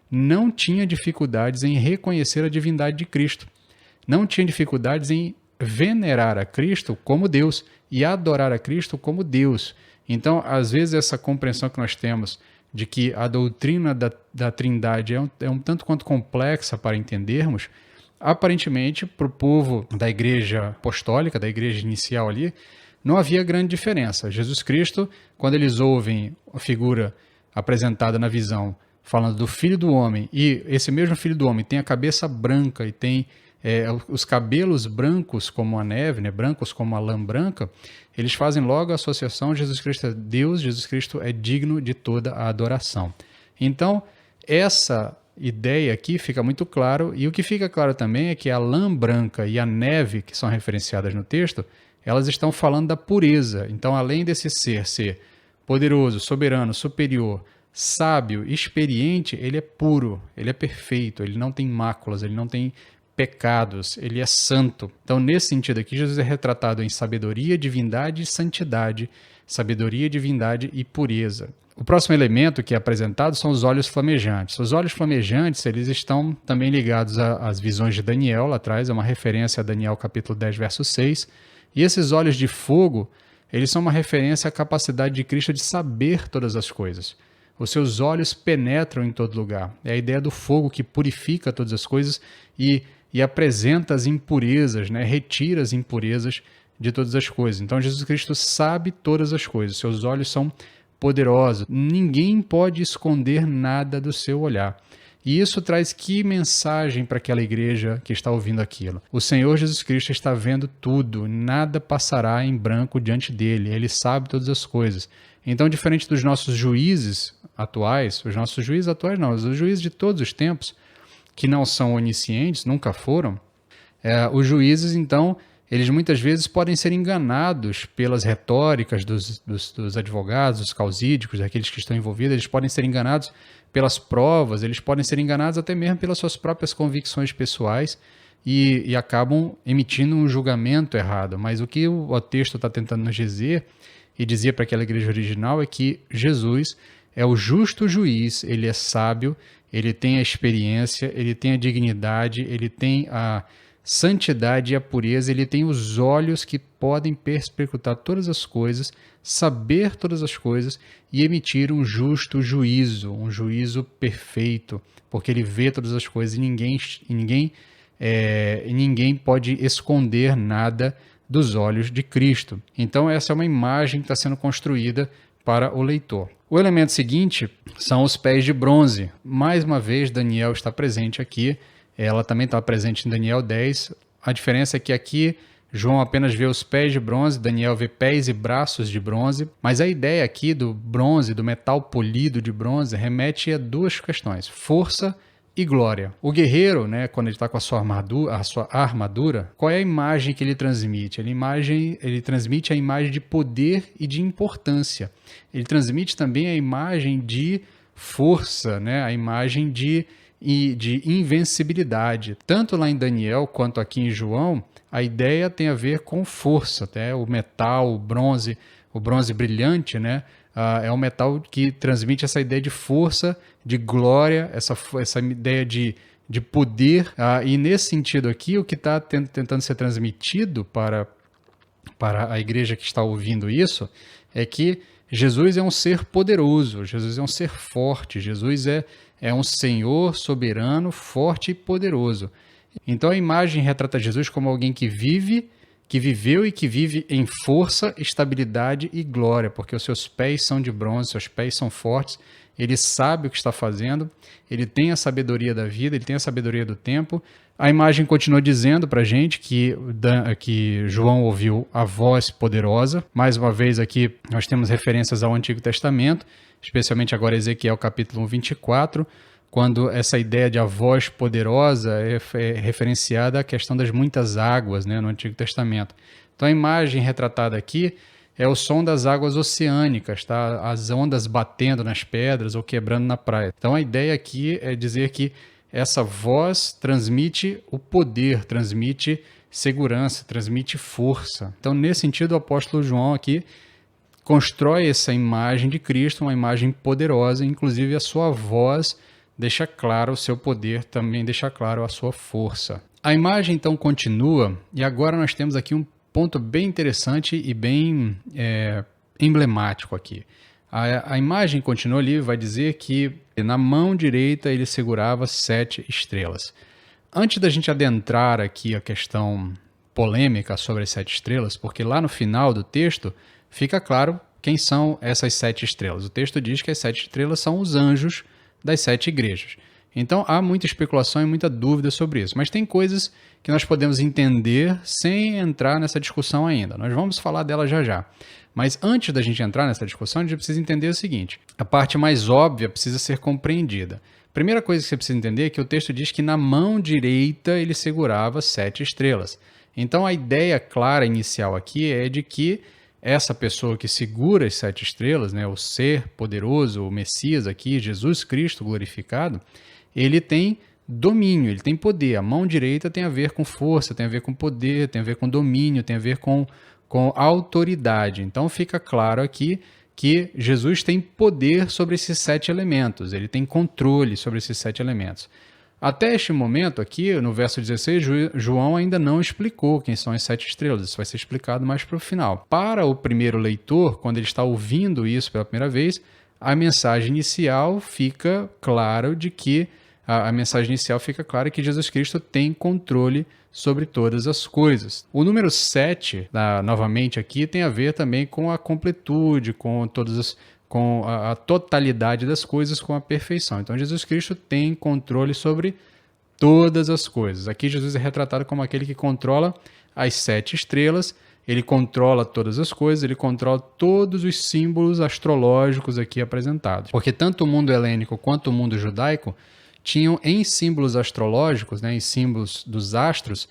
não tinha dificuldades em reconhecer a divindade de Cristo. Não tinha dificuldades em venerar a Cristo como Deus e adorar a Cristo como Deus. Então, às vezes, essa compreensão que nós temos de que a doutrina da Trindade é um tanto quanto complexa para entendermos, aparentemente, para o povo da igreja apostólica, da igreja inicial ali, não havia grande diferença. Jesus Cristo, quando eles ouvem a figura apresentada na visão, falando do Filho do Homem, e esse mesmo Filho do Homem tem a cabeça branca e tem os cabelos brancos como a neve, né, brancos como a lã branca, eles fazem logo a associação: Jesus Cristo é Deus, Jesus Cristo é digno de toda a adoração. Então, essa ideia aqui fica muito claro, e o que fica claro também é que a lã branca e a neve, que são referenciadas no texto, elas estão falando da pureza. Então, além desse ser poderoso, soberano, superior, sábio, experiente, ele é puro, ele é perfeito, ele não tem máculas, ele não tem pecados, ele é santo. Então, nesse sentido aqui, Jesus é retratado em sabedoria, divindade e santidade, sabedoria, divindade e pureza. O próximo elemento que é apresentado são os olhos flamejantes. Os olhos flamejantes, eles estão também ligados às visões de Daniel, lá atrás, é uma referência a Daniel capítulo 10, verso 6, e esses olhos de fogo eles são uma referência à capacidade de Cristo de saber todas as coisas. Os seus olhos penetram em todo lugar. É a ideia do fogo que purifica todas as coisas e apresenta as impurezas, né? Retira as impurezas de todas as coisas. Então Jesus Cristo sabe todas as coisas. Seus olhos são poderosos. Ninguém pode esconder nada do seu olhar. E isso traz que mensagem para aquela igreja que está ouvindo aquilo? O Senhor Jesus Cristo está vendo tudo, nada passará em branco diante dele, ele sabe todas as coisas. Então, diferente dos nossos juízes atuais, os juízes de todos os tempos, que não são oniscientes, nunca foram, os juízes, então, eles muitas vezes podem ser enganados pelas retóricas dos advogados, dos causídicos, daqueles que estão envolvidos, eles podem ser enganados pelas provas, eles podem ser enganados até mesmo pelas suas próprias convicções pessoais e acabam emitindo um julgamento errado. Mas o que o texto está tentando nos dizer, e dizia para aquela igreja original, é que Jesus é o justo juiz, ele é sábio, ele tem a experiência, ele tem a dignidade, ele tem a santidade e a pureza, ele tem os olhos que podem perscrutar todas as coisas, saber todas as coisas e emitir um justo juízo, um juízo perfeito, porque ele vê todas as coisas e ninguém pode esconder nada dos olhos de Cristo. Então essa é uma imagem que está sendo construída para o leitor. O elemento seguinte são os pés de bronze. Mais uma vez, Daniel está presente aqui. Ela também está presente em Daniel 10. A diferença é que aqui João apenas vê os pés de bronze, Daniel vê pés e braços de bronze. Mas a ideia aqui do bronze, do metal polido de bronze, remete a duas questões: força e glória. O guerreiro, né, quando ele está com a sua armadura, qual é a imagem que ele transmite? Ele transmite a imagem de poder e de importância. Ele transmite também a imagem de força, né, a imagem de invencibilidade. Tanto lá em Daniel quanto aqui em João, a ideia tem a ver com força, né? O metal, o bronze brilhante, né? É um metal que transmite essa ideia de força, de glória, essa ideia de poder. E nesse sentido aqui, o que está tentando ser transmitido para a igreja que está ouvindo isso é que Jesus é um ser poderoso, Jesus é um ser forte, Jesus é um Senhor soberano, forte e poderoso. Então a imagem retrata Jesus como alguém que viveu e que vive em força, estabilidade e glória, porque os seus pés são de bronze, seus pés são fortes, ele sabe o que está fazendo, ele tem a sabedoria da vida, ele tem a sabedoria do tempo. A imagem continua dizendo para a gente que João ouviu a voz poderosa. Mais uma vez aqui nós temos referências ao Antigo Testamento, especialmente agora Ezequiel capítulo 24, quando essa ideia de a voz poderosa é referenciada à questão das muitas águas, né, no Antigo Testamento. Então a imagem retratada aqui é o som das águas oceânicas, tá? As ondas batendo nas pedras ou quebrando na praia. Então a ideia aqui é dizer que essa voz transmite o poder, transmite segurança, transmite força. Então nesse sentido o apóstolo João aqui constrói essa imagem de Cristo, uma imagem poderosa, inclusive a sua voz deixa claro o seu poder, também deixa claro a sua força. A imagem então continua e agora nós temos aqui um ponto bem interessante e bem emblemático aqui. A imagem continua ali, vai dizer que na mão direita ele segurava 7 estrelas. Antes da gente adentrar aqui a questão polêmica sobre as 7 estrelas, porque lá no final do texto fica claro quem são essas 7 estrelas. O texto diz que as 7 estrelas são os anjos das 7 igrejas. Então há muita especulação e muita dúvida sobre isso, mas tem coisas que nós podemos entender sem entrar nessa discussão ainda. Nós vamos falar dela já já. Mas antes da gente entrar nessa discussão, a gente precisa entender o seguinte: a parte mais óbvia precisa ser compreendida. Primeira coisa que você precisa entender é que o texto diz que na mão direita ele segurava 7 estrelas. Então a ideia clara inicial aqui é de que essa pessoa que segura as 7 estrelas, né, o ser poderoso, o Messias aqui, Jesus Cristo glorificado, ele tem domínio, ele tem poder. A mão direita tem a ver com força, tem a ver com poder, tem a ver com domínio, tem a ver com autoridade. Então fica claro aqui que Jesus tem poder sobre esses 7 elementos, ele tem controle sobre esses 7 elementos. Até este momento aqui, no verso 16, João ainda não explicou quem são as 7 estrelas. Isso vai ser explicado mais para o final. Para o primeiro leitor, quando ele está ouvindo isso pela primeira vez, a mensagem inicial fica claro de que a mensagem inicial fica clara que Jesus Cristo tem controle sobre todas as coisas. O número 7, novamente aqui, tem a ver também com a completude, com a totalidade das coisas, com a perfeição. Então, Jesus Cristo tem controle sobre todas as coisas. Aqui, Jesus é retratado como aquele que controla as 7 estrelas, ele controla todas as coisas, ele controla todos os símbolos astrológicos aqui apresentados. Porque tanto o mundo helênico quanto o mundo judaico tinham em símbolos astrológicos, né, em símbolos dos astros,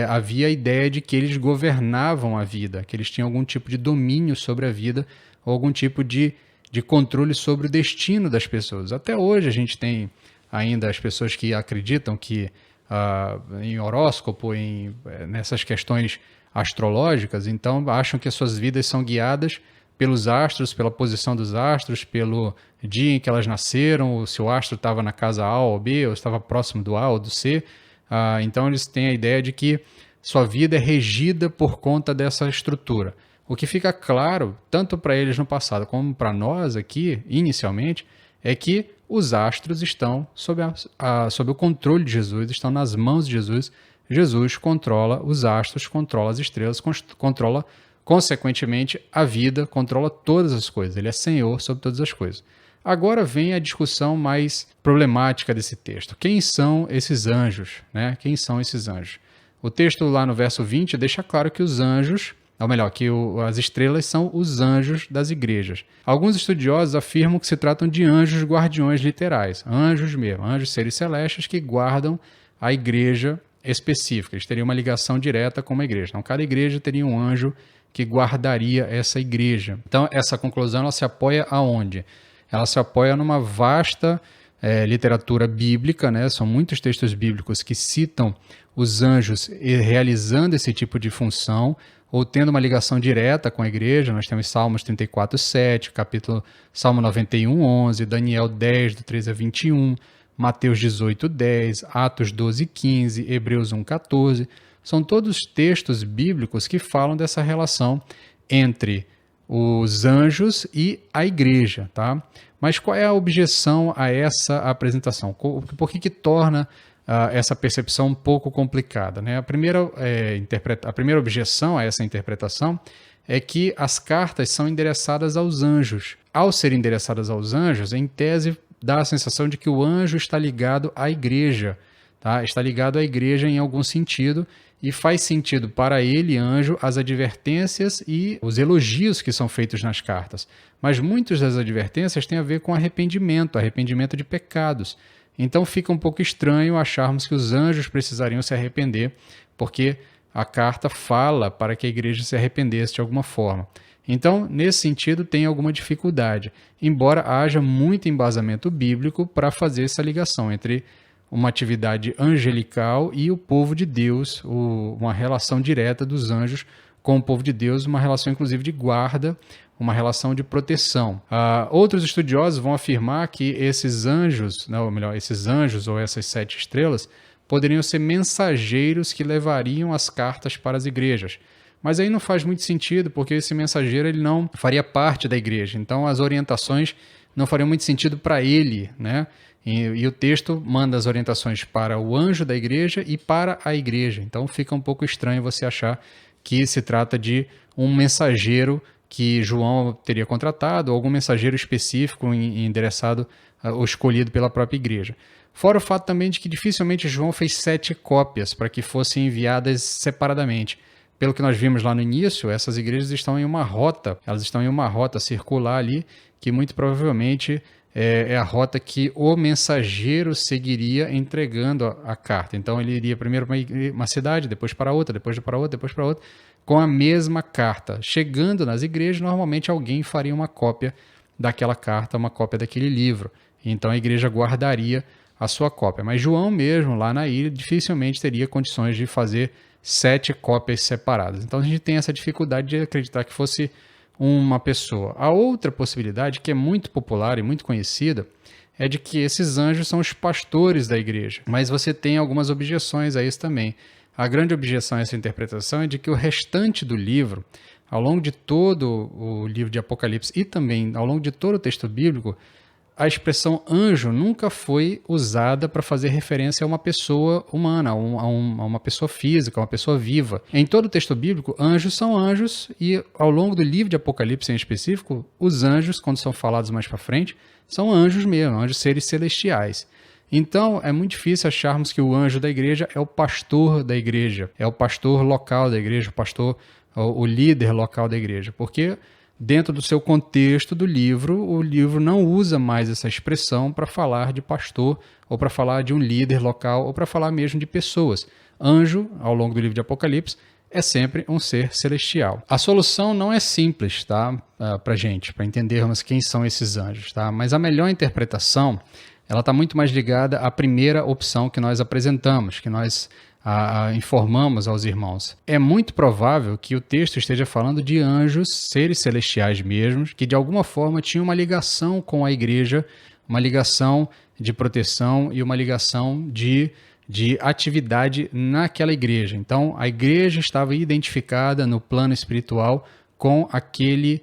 havia a ideia de que eles governavam a vida, que eles tinham algum tipo de domínio sobre a vida, ou algum tipo de controle sobre o destino das pessoas. Até hoje a gente tem ainda as pessoas que acreditam que em horóscopo, nessas questões astrológicas, então acham que as suas vidas são guiadas pelos astros, pela posição dos astros, pelo dia em que elas nasceram, ou se o astro estava na casa A ou B, ou estava próximo do A ou do C. Então eles têm a ideia de que sua vida é regida por conta dessa estrutura. O que fica claro, tanto para eles no passado como para nós aqui, inicialmente, é que os astros estão sob o controle de Jesus, estão nas mãos de Jesus. Jesus controla os astros, controla as estrelas, controla, consequentemente, a vida, controla todas as coisas. Ele é Senhor sobre todas as coisas. Agora vem a discussão mais problemática desse texto. Quem são esses anjos? Né? Quem são esses anjos? O texto lá no verso 20 deixa claro que os anjos, ou melhor, que as estrelas são os anjos das igrejas. Alguns estudiosos afirmam que se tratam de anjos guardiões literais, anjos mesmo, anjos seres celestes que guardam a igreja específica. Eles teriam uma ligação direta com uma igreja. Então, cada igreja teria um anjo que guardaria essa igreja. Então, essa conclusão ela se apoia aonde? Ela se apoia numa vasta literatura bíblica, né? São muitos textos bíblicos que citam os anjos realizando esse tipo de função, ou tendo uma ligação direta com a igreja. Nós temos Salmos 34:7, Salmo 91:11, Daniel 10, do 13 a 21, Mateus 18:10, Atos 12:15, Hebreus 1:14. São todos textos bíblicos que falam dessa relação entre os anjos e a igreja, tá? Mas qual é a objeção a essa apresentação? Por que torna essa percepção um pouco complicada, né? A primeira objeção a essa interpretação é que as cartas são endereçadas aos anjos. Ao serem endereçadas aos anjos, em tese, dá a sensação de que o anjo está ligado à igreja, tá? Está ligado à igreja em algum sentido, e faz sentido para ele, anjo, as advertências e os elogios que são feitos nas cartas. Mas muitas das advertências têm a ver com arrependimento de pecados. Então fica um pouco estranho acharmos que os anjos precisariam se arrepender, porque a carta fala para que a igreja se arrependesse de alguma forma. Então, nesse sentido, tem alguma dificuldade, embora haja muito embasamento bíblico para fazer essa ligação entre uma atividade angelical e o povo de Deus, uma relação direta dos anjos com o povo de Deus, uma relação inclusive de guarda, uma relação de proteção. Outros estudiosos vão afirmar que esses anjos, esses anjos ou essas 7 estrelas, poderiam ser mensageiros que levariam as cartas para as igrejas. Mas aí não faz muito sentido, porque esse mensageiro ele não faria parte da igreja. Então as orientações não fariam muito sentido para ele, né? E o texto manda as orientações para o anjo da igreja e para a igreja. Então fica um pouco estranho você achar que se trata de um mensageiro que João teria contratado, ou algum mensageiro específico endereçado ou escolhido pela própria igreja. Fora o fato também de que dificilmente João fez 7 cópias para que fossem enviadas separadamente. Pelo que nós vimos lá no início, essas igrejas estão em uma rota, elas estão em uma rota circular ali, que muito provavelmente é a rota que o mensageiro seguiria entregando a carta. Então ele iria primeiro para uma cidade, depois para outra, depois para outra, depois para outra, com a mesma carta. Chegando nas igrejas, normalmente alguém faria uma cópia daquela carta, uma cópia daquele livro. Então a igreja guardaria a sua cópia. Mas João mesmo, lá na ilha, dificilmente teria condições de fazer 7 cópias separadas. Então a gente tem essa dificuldade de acreditar que fosse uma pessoa. A outra possibilidade, que é muito popular e muito conhecida, é de que esses anjos são os pastores da igreja. Mas você tem algumas objeções a isso também. A grande objeção a essa interpretação é de que o restante do livro, ao longo de todo o livro de Apocalipse e também ao longo de todo o texto bíblico, a expressão anjo nunca foi usada para fazer referência a uma pessoa humana, a uma pessoa física, a uma pessoa viva. Em todo o texto bíblico, anjos são anjos e ao longo do livro de Apocalipse em específico, os anjos, quando são falados mais para frente, são anjos mesmo, anjos seres celestiais. Então, é muito difícil acharmos que o anjo da igreja é o pastor da igreja, é o pastor local da igreja, o líder local da igreja, porque dentro do seu contexto do livro, o livro não usa mais essa expressão para falar de pastor, ou para falar de um líder local, ou para falar mesmo de pessoas. Anjo, ao longo do livro de Apocalipse, é sempre um ser celestial. A solução não é simples, tá? Para entendermos quem são esses anjos, tá? Mas a melhor interpretação, ela está muito mais ligada à primeira opção que nós apresentamos, que nós informamos aos irmãos. É muito provável que o texto esteja falando de anjos, seres celestiais mesmos, que de alguma forma tinham uma ligação com a igreja, uma ligação de proteção e uma ligação de atividade naquela igreja. Então, a igreja estava identificada no plano espiritual com aquele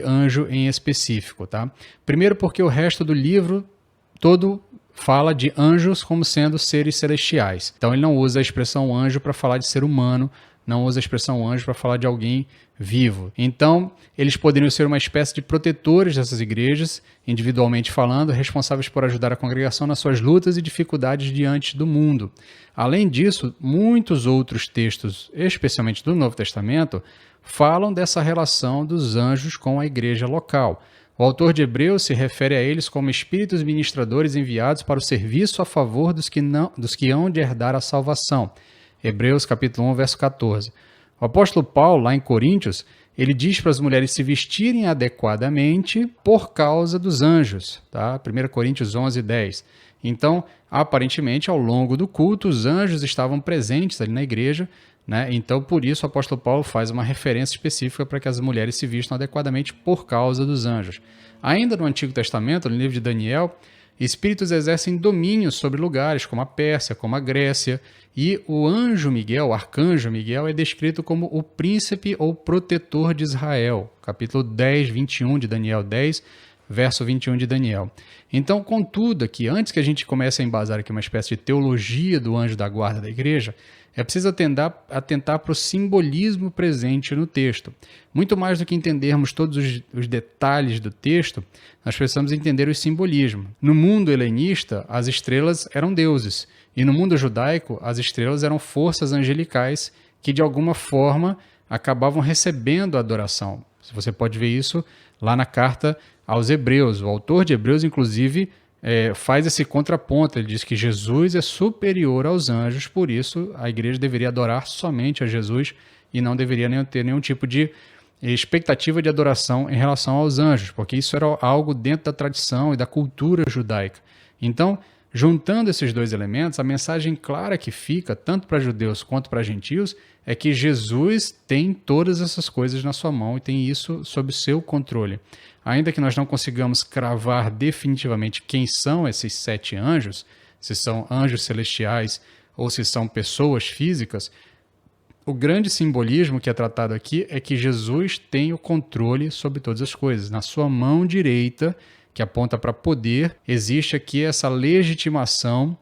anjo em específico. Tá? Primeiro porque o resto do livro todo fala de anjos como sendo seres celestiais. Então ele não usa a expressão anjo para falar de ser humano, não usa a expressão anjo para falar de alguém vivo. Então, eles poderiam ser uma espécie de protetores dessas igrejas, individualmente falando, responsáveis por ajudar a congregação nas suas lutas e dificuldades diante do mundo. Além disso, muitos outros textos, especialmente do Novo Testamento, falam dessa relação dos anjos com a igreja local. O autor de Hebreus se refere a eles como espíritos ministradores enviados para o serviço a favor dos que hão de herdar a salvação. Hebreus capítulo 1, verso 14. O apóstolo Paulo, lá em Coríntios, ele diz para as mulheres se vestirem adequadamente por causa dos anjos. Tá? 1 Coríntios 11, 10. Então, aparentemente, ao longo do culto, os anjos estavam presentes ali na igreja, né? Então, por isso, o apóstolo Paulo faz uma referência específica para que as mulheres se vistam adequadamente por causa dos anjos. Ainda no Antigo Testamento, no livro de Daniel, espíritos exercem domínio sobre lugares como a Pérsia, como a Grécia, e o anjo Miguel, o arcanjo Miguel, é descrito como o príncipe ou protetor de Israel. Capítulo 10, 21 de Daniel 10, verso 21 de Daniel. Então, contudo, aqui, antes que a gente comece a embasar aqui uma espécie de teologia do anjo da guarda da igreja, é preciso atentar para o simbolismo presente no texto. Muito mais do que entendermos todos os detalhes do texto, nós precisamos entender o simbolismo. No mundo helenista, as estrelas eram deuses, e no mundo judaico, as estrelas eram forças angelicais que, de alguma forma, acabavam recebendo a adoração. Você pode ver isso lá na carta aos Hebreus. O autor de Hebreus, inclusive, faz esse contraponto. Ele diz que Jesus é superior aos anjos, por isso a igreja deveria adorar somente a Jesus e não deveria ter nenhum tipo de expectativa de adoração em relação aos anjos, porque isso era algo dentro da tradição e da cultura judaica. Então, juntando esses dois elementos, a mensagem clara que fica, tanto para judeus quanto para gentios, é que Jesus tem todas essas coisas na sua mão e tem isso sob seu controle. Ainda que nós não consigamos cravar definitivamente quem são esses 7 anjos, se são anjos celestiais ou se são pessoas físicas, o grande simbolismo que é tratado aqui é que Jesus tem o controle sobre todas as coisas. Na sua mão direita, que aponta para poder, existe aqui essa legitimação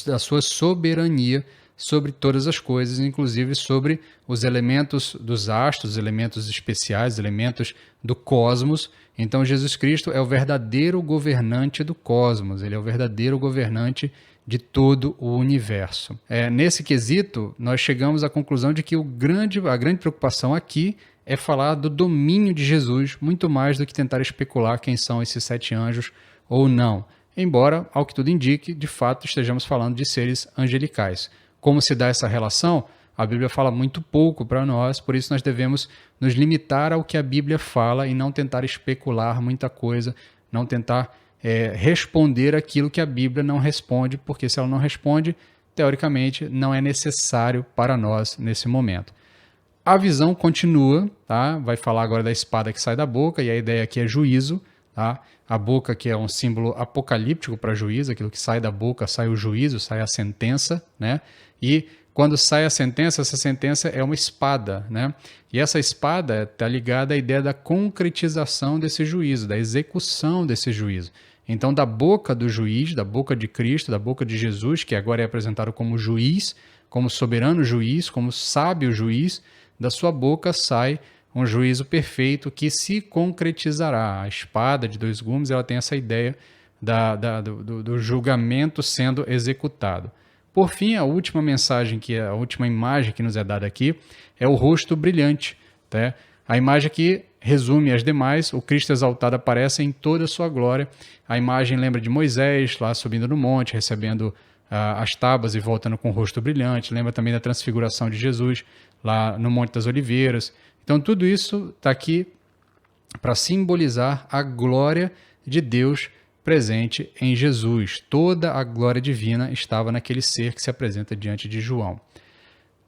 da sua soberania sobre todas as coisas, inclusive sobre os elementos dos astros, os elementos especiais, os elementos do cosmos. Então, Jesus Cristo é o verdadeiro governante do cosmos, ele é o verdadeiro governante de todo o universo. Nesse quesito, nós chegamos à conclusão de que a grande preocupação aqui é falar do domínio de Jesus, muito mais do que tentar especular quem são esses 7 anjos ou não. Embora, ao que tudo indique, de fato estejamos falando de seres angelicais. Como se dá essa relação? A Bíblia fala muito pouco para nós, por isso nós devemos nos limitar ao que a Bíblia fala e não tentar especular muita coisa, não tentar responder aquilo que a Bíblia não responde, porque se ela não responde, teoricamente, não é necessário para nós nesse momento. A visão continua, tá? Vai falar agora da espada que sai da boca, e a ideia aqui é juízo. tá? A boca, que é um símbolo apocalíptico para juízo, aquilo que sai da boca, sai o juízo, sai a sentença, né? E quando sai a sentença, essa sentença é uma espada, né? E essa espada está ligada à ideia da concretização desse juízo, da execução desse juízo. Então, da boca do juiz, da boca de Cristo, da boca de Jesus, que agora é apresentado como juiz, como soberano juiz, como sábio juiz, da sua boca sai um juízo perfeito que se concretizará. A espada de dois gumes, ela tem essa ideia do julgamento sendo executado. Por fim, a última mensagem, a última imagem que nos é dada aqui é o rosto brilhante. Tá? A imagem que resume as demais, o Cristo exaltado aparece em toda a sua glória. A imagem lembra de Moisés lá subindo no monte, recebendo as tábuas e voltando com o rosto brilhante. Lembra também da transfiguração de Jesus lá no Monte das Oliveiras. Então tudo isso está aqui para simbolizar a glória de Deus presente em Jesus. Toda a glória divina estava naquele ser que se apresenta diante de João.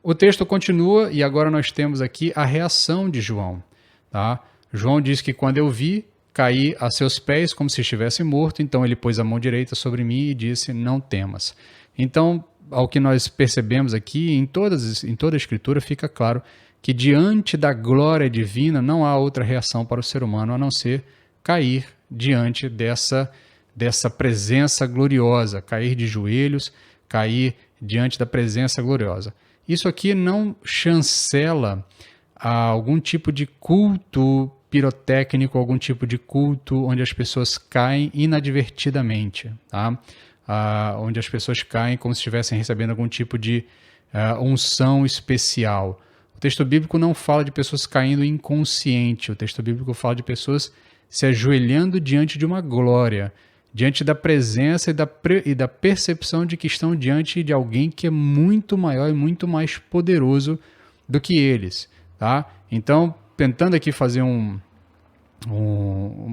O texto continua e agora nós temos aqui a reação de João. Tá? João diz que quando eu vi, caí a seus pés como se estivesse morto, então ele pôs a mão direita sobre mim e disse, não temas. Então, ao que nós percebemos aqui, em toda a Escritura fica claro que diante da glória divina não há outra reação para o ser humano a não ser cair diante dessa presença gloriosa, cair de joelhos, cair diante da presença gloriosa. Isso aqui não chancela algum tipo de culto pirotécnico, algum tipo de culto onde as pessoas caem inadvertidamente, tá? Onde as pessoas caem como se estivessem recebendo algum tipo de unção especial. O texto bíblico não fala de pessoas caindo inconsciente, o texto bíblico fala de pessoas se ajoelhando diante de uma glória, diante da presença e da percepção de que estão diante de alguém que é muito maior e muito mais poderoso do que eles. Tá? Então, tentando aqui fazer um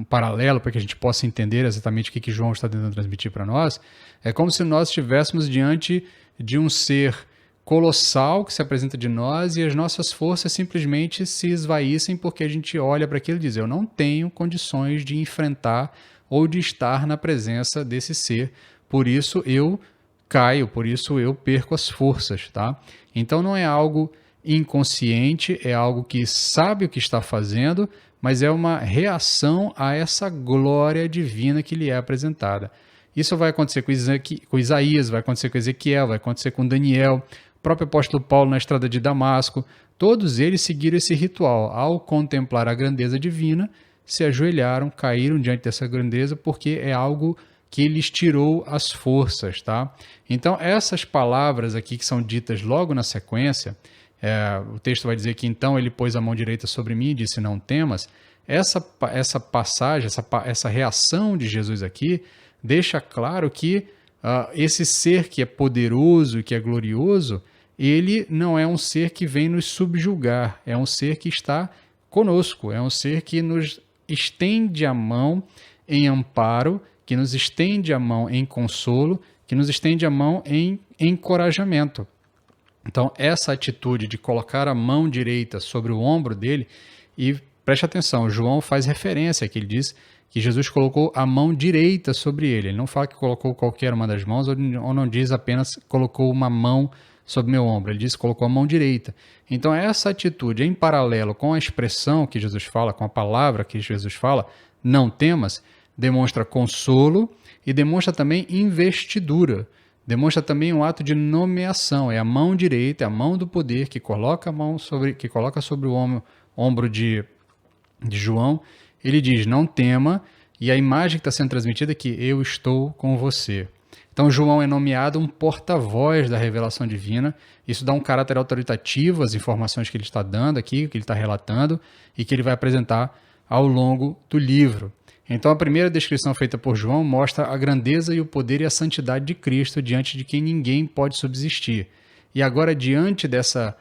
paralelo para que a gente possa entender exatamente o que João está tentando transmitir para nós, é como se nós estivéssemos diante de um ser colossal que se apresenta de nós e as nossas forças simplesmente se esvaíssem porque a gente olha para aquilo e diz, eu não tenho condições de enfrentar ou de estar na presença desse ser, por isso eu caio, por isso eu perco as forças. Tá? Então não é algo inconsciente, é algo que sabe o que está fazendo, mas é uma reação a essa glória divina que lhe é apresentada. Isso vai acontecer com Isaías, vai acontecer com Ezequiel, vai acontecer com Daniel, o próprio apóstolo Paulo na estrada de Damasco. Todos eles seguiram esse ritual. Ao contemplar a grandeza divina, se ajoelharam, caíram diante dessa grandeza, porque é algo que lhes tirou as forças. Tá? Então, essas palavras aqui que são ditas logo na sequência, o texto vai dizer que então ele pôs a mão direita sobre mim e disse, não temas. Essa passagem, essa reação de Jesus aqui, deixa claro que esse ser que é poderoso e que é glorioso, ele não é um ser que vem nos subjugar, é um ser que está conosco, é um ser que nos estende a mão em amparo, que nos estende a mão em consolo, que nos estende a mão em encorajamento. Então, essa atitude de colocar a mão direita sobre o ombro dele, e preste atenção, João faz referência que ele diz que Jesus colocou a mão direita sobre ele. Ele não fala que colocou qualquer uma das mãos, ou não diz apenas colocou uma mão sobre meu ombro. Ele diz que colocou a mão direita. Então, essa atitude, em paralelo com a expressão que Jesus fala, com a palavra que Jesus fala, não temas, demonstra consolo e demonstra também investidura. Demonstra também um ato de nomeação. É a mão direita, é a mão do poder que coloca sobre o ombro de João. Ele diz, não tema, e a imagem que está sendo transmitida é que eu estou com você. Então João é nomeado um porta-voz da revelação divina. Isso dá um caráter autoritativo às informações que ele está dando aqui, que ele está relatando, e que ele vai apresentar ao longo do livro. Então a primeira descrição feita por João mostra a grandeza e o poder e a santidade de Cristo diante de quem ninguém pode subsistir. E agora, diante dessa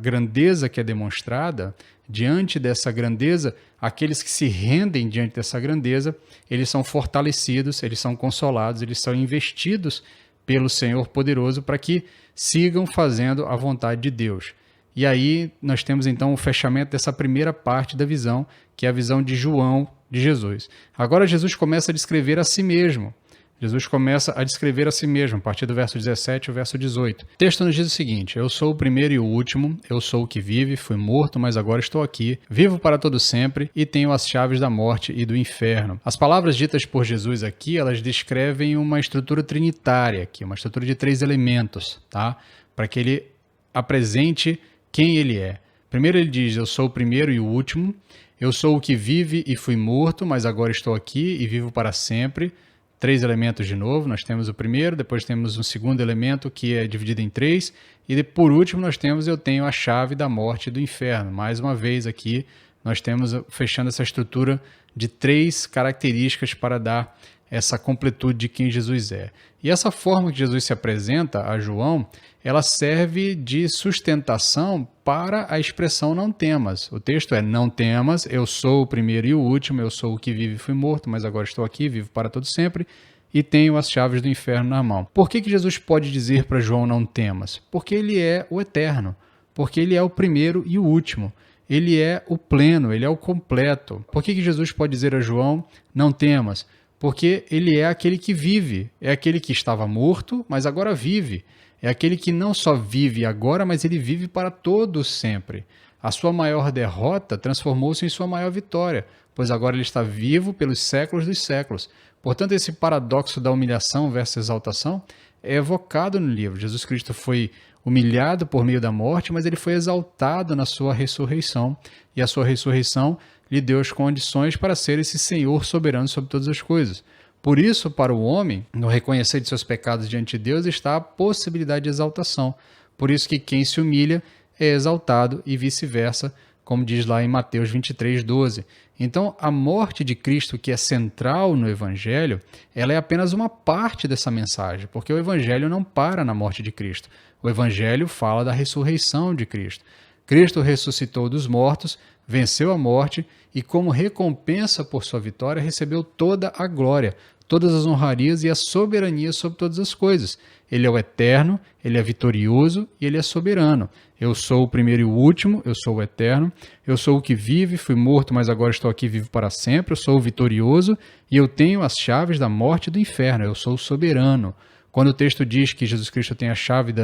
grandeza que é demonstrada, diante dessa grandeza, aqueles que se rendem diante dessa grandeza, eles são fortalecidos, eles são consolados, eles são investidos pelo Senhor poderoso para que sigam fazendo a vontade de Deus. E aí nós temos então o fechamento dessa primeira parte da visão, que é a visão de João de Jesus. Agora Jesus começa a descrever a si mesmo. Jesus começa a descrever a si mesmo, a partir do verso 17 ao verso 18. O texto nos diz o seguinte: eu sou o primeiro e o último, eu sou o que vive, fui morto, mas agora estou aqui, vivo para todo sempre e tenho as chaves da morte e do inferno. As palavras ditas por Jesus aqui, elas descrevem uma estrutura trinitária aqui, uma estrutura de 3 elementos, tá? Para que ele apresente quem ele é. Primeiro ele diz: eu sou o primeiro e o último, eu sou o que vive e fui morto, mas agora estou aqui e vivo para sempre. 3 elementos de novo, nós temos o primeiro, depois temos um segundo elemento que é dividido em 3, e por último nós temos eu tenho a chave da morte e do inferno. Mais uma vez aqui nós temos fechando essa estrutura de 3 características para dar essa completude de quem Jesus é. E essa forma que Jesus se apresenta a João, ela serve de sustentação para a expressão não temas. O texto é: não temas, eu sou o primeiro e o último, eu sou o que vive e fui morto, mas agora estou aqui, vivo para todo sempre, e tenho as chaves do inferno na mão. Por que Jesus pode dizer para João não temas? Porque ele é o eterno, porque ele é o primeiro e o último. Ele é o pleno, ele é o completo. Por que Jesus pode dizer a João não temas? Porque ele é aquele que vive, é aquele que estava morto, mas agora vive. É aquele que não só vive agora, mas ele vive para todo sempre. A sua maior derrota transformou-se em sua maior vitória, pois agora ele está vivo pelos séculos dos séculos. Portanto, esse paradoxo da humilhação versus exaltação é evocado no livro. Jesus Cristo foi humilhado por meio da morte, mas ele foi exaltado na sua ressurreição. E a sua ressurreição lhe deu as condições para ser esse Senhor soberano sobre todas as coisas. Por isso, para o homem, no reconhecer de seus pecados diante de Deus, está a possibilidade de exaltação. Por isso que quem se humilha é exaltado e vice-versa, como diz lá em Mateus 23, 12. Então, a morte de Cristo, que é central no Evangelho, ela é apenas uma parte dessa mensagem, porque o Evangelho não para na morte de Cristo. O Evangelho fala da ressurreição de Cristo. Cristo ressuscitou dos mortos, venceu a morte e, como recompensa por sua vitória, recebeu toda a glória, todas as honrarias e a soberania sobre todas as coisas. Ele é o eterno, ele é vitorioso e ele é soberano. Eu sou o primeiro e o último, eu sou o eterno, eu sou o que vive, fui morto, mas agora estou aqui vivo para sempre, eu sou o vitorioso e eu tenho as chaves da morte e do inferno, eu sou o soberano. Quando o texto diz que Jesus Cristo tem a chave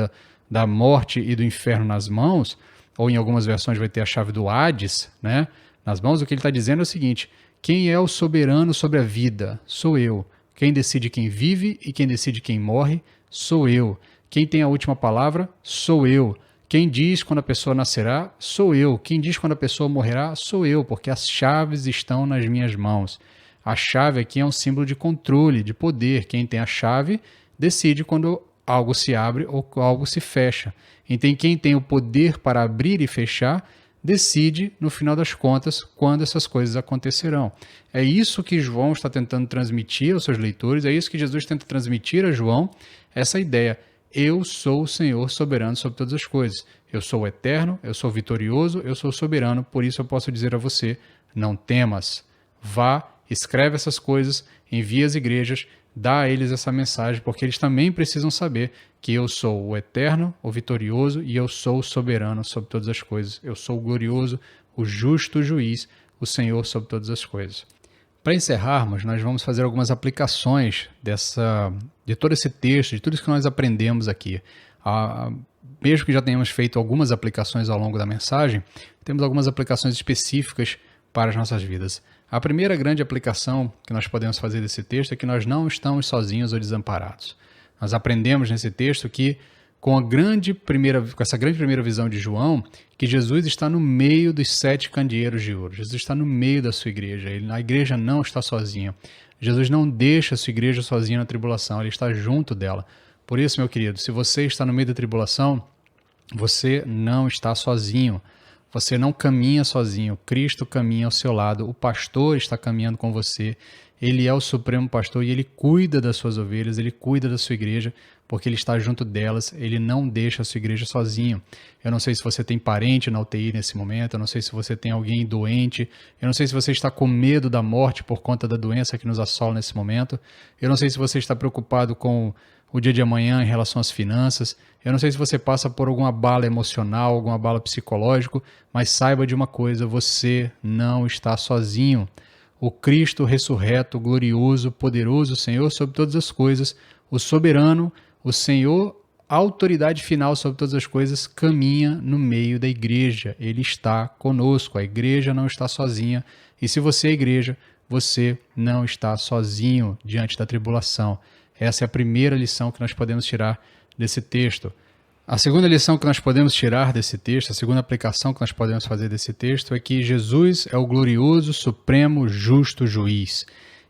da morte e do inferno nas mãos, ou em algumas versões vai ter a chave do Hades, né, nas mãos, o que ele está dizendo é o seguinte: quem é o soberano sobre a vida? Sou eu. Quem decide quem vive e quem decide quem morre? Sou eu. Quem tem a última palavra? Sou eu. Quem diz quando a pessoa nascerá? Sou eu. Quem diz quando a pessoa morrerá? Sou eu, porque as chaves estão nas minhas mãos. A chave aqui é um símbolo de controle, de poder. Quem tem a chave decide quando algo se abre ou algo se fecha. Então, quem tem o poder para abrir e fechar, decide, no final das contas, quando essas coisas acontecerão. É isso que João está tentando transmitir aos seus leitores, é isso que Jesus tenta transmitir a João, essa ideia: eu sou o Senhor soberano sobre todas as coisas. Eu sou o eterno, eu sou vitorioso, eu sou soberano, por isso eu posso dizer a você: não temas. Vá, escreve essas coisas, envia às igrejas, dá a eles essa mensagem, porque eles também precisam saber que eu sou o eterno, o vitorioso, e eu sou o soberano sobre todas as coisas. Eu sou o glorioso, o justo juiz, o Senhor sobre todas as coisas. Para encerrarmos, nós vamos fazer algumas aplicações de todo esse texto, de tudo isso que nós aprendemos aqui. Mesmo que já tenhamos feito algumas aplicações ao longo da mensagem, temos algumas aplicações específicas para as nossas vidas. A primeira grande aplicação que nós podemos fazer desse texto é que nós não estamos sozinhos ou desamparados. Nós aprendemos nesse texto que, com essa grande primeira visão de João, que Jesus está no meio dos 7 candeeiros de ouro. Jesus está no meio da sua igreja. A igreja não está sozinha. Jesus não deixa a sua igreja sozinha na tribulação. Ele está junto dela. Por isso, meu querido, se você está no meio da tribulação, você não está sozinho. Você não caminha sozinho. Cristo caminha ao seu lado. O pastor está caminhando com você. Ele é o supremo pastor e ele cuida das suas ovelhas, ele cuida da sua igreja, porque ele está junto delas, ele não deixa a sua igreja sozinho. Eu não sei se você tem parente na UTI nesse momento, eu não sei se você tem alguém doente, eu não sei se você está com medo da morte por conta da doença que nos assola nesse momento, eu não sei se você está preocupado com o dia de amanhã em relação às finanças, eu não sei se você passa por alguma bala emocional, alguma bala psicológica, mas saiba de uma coisa: você não está sozinho. o Cristo ressurreto, glorioso, poderoso, Senhor sobre todas as coisas, o soberano, o Senhor, a autoridade final sobre todas as coisas, caminha no meio da igreja. Ele está conosco, a igreja não está sozinha. E se você é igreja, você não está sozinho diante da tribulação. Essa é a primeira lição que nós podemos tirar desse texto. A segunda lição que nós podemos tirar desse texto, a segunda aplicação que nós podemos fazer desse texto é que Jesus é o glorioso, supremo, justo juiz.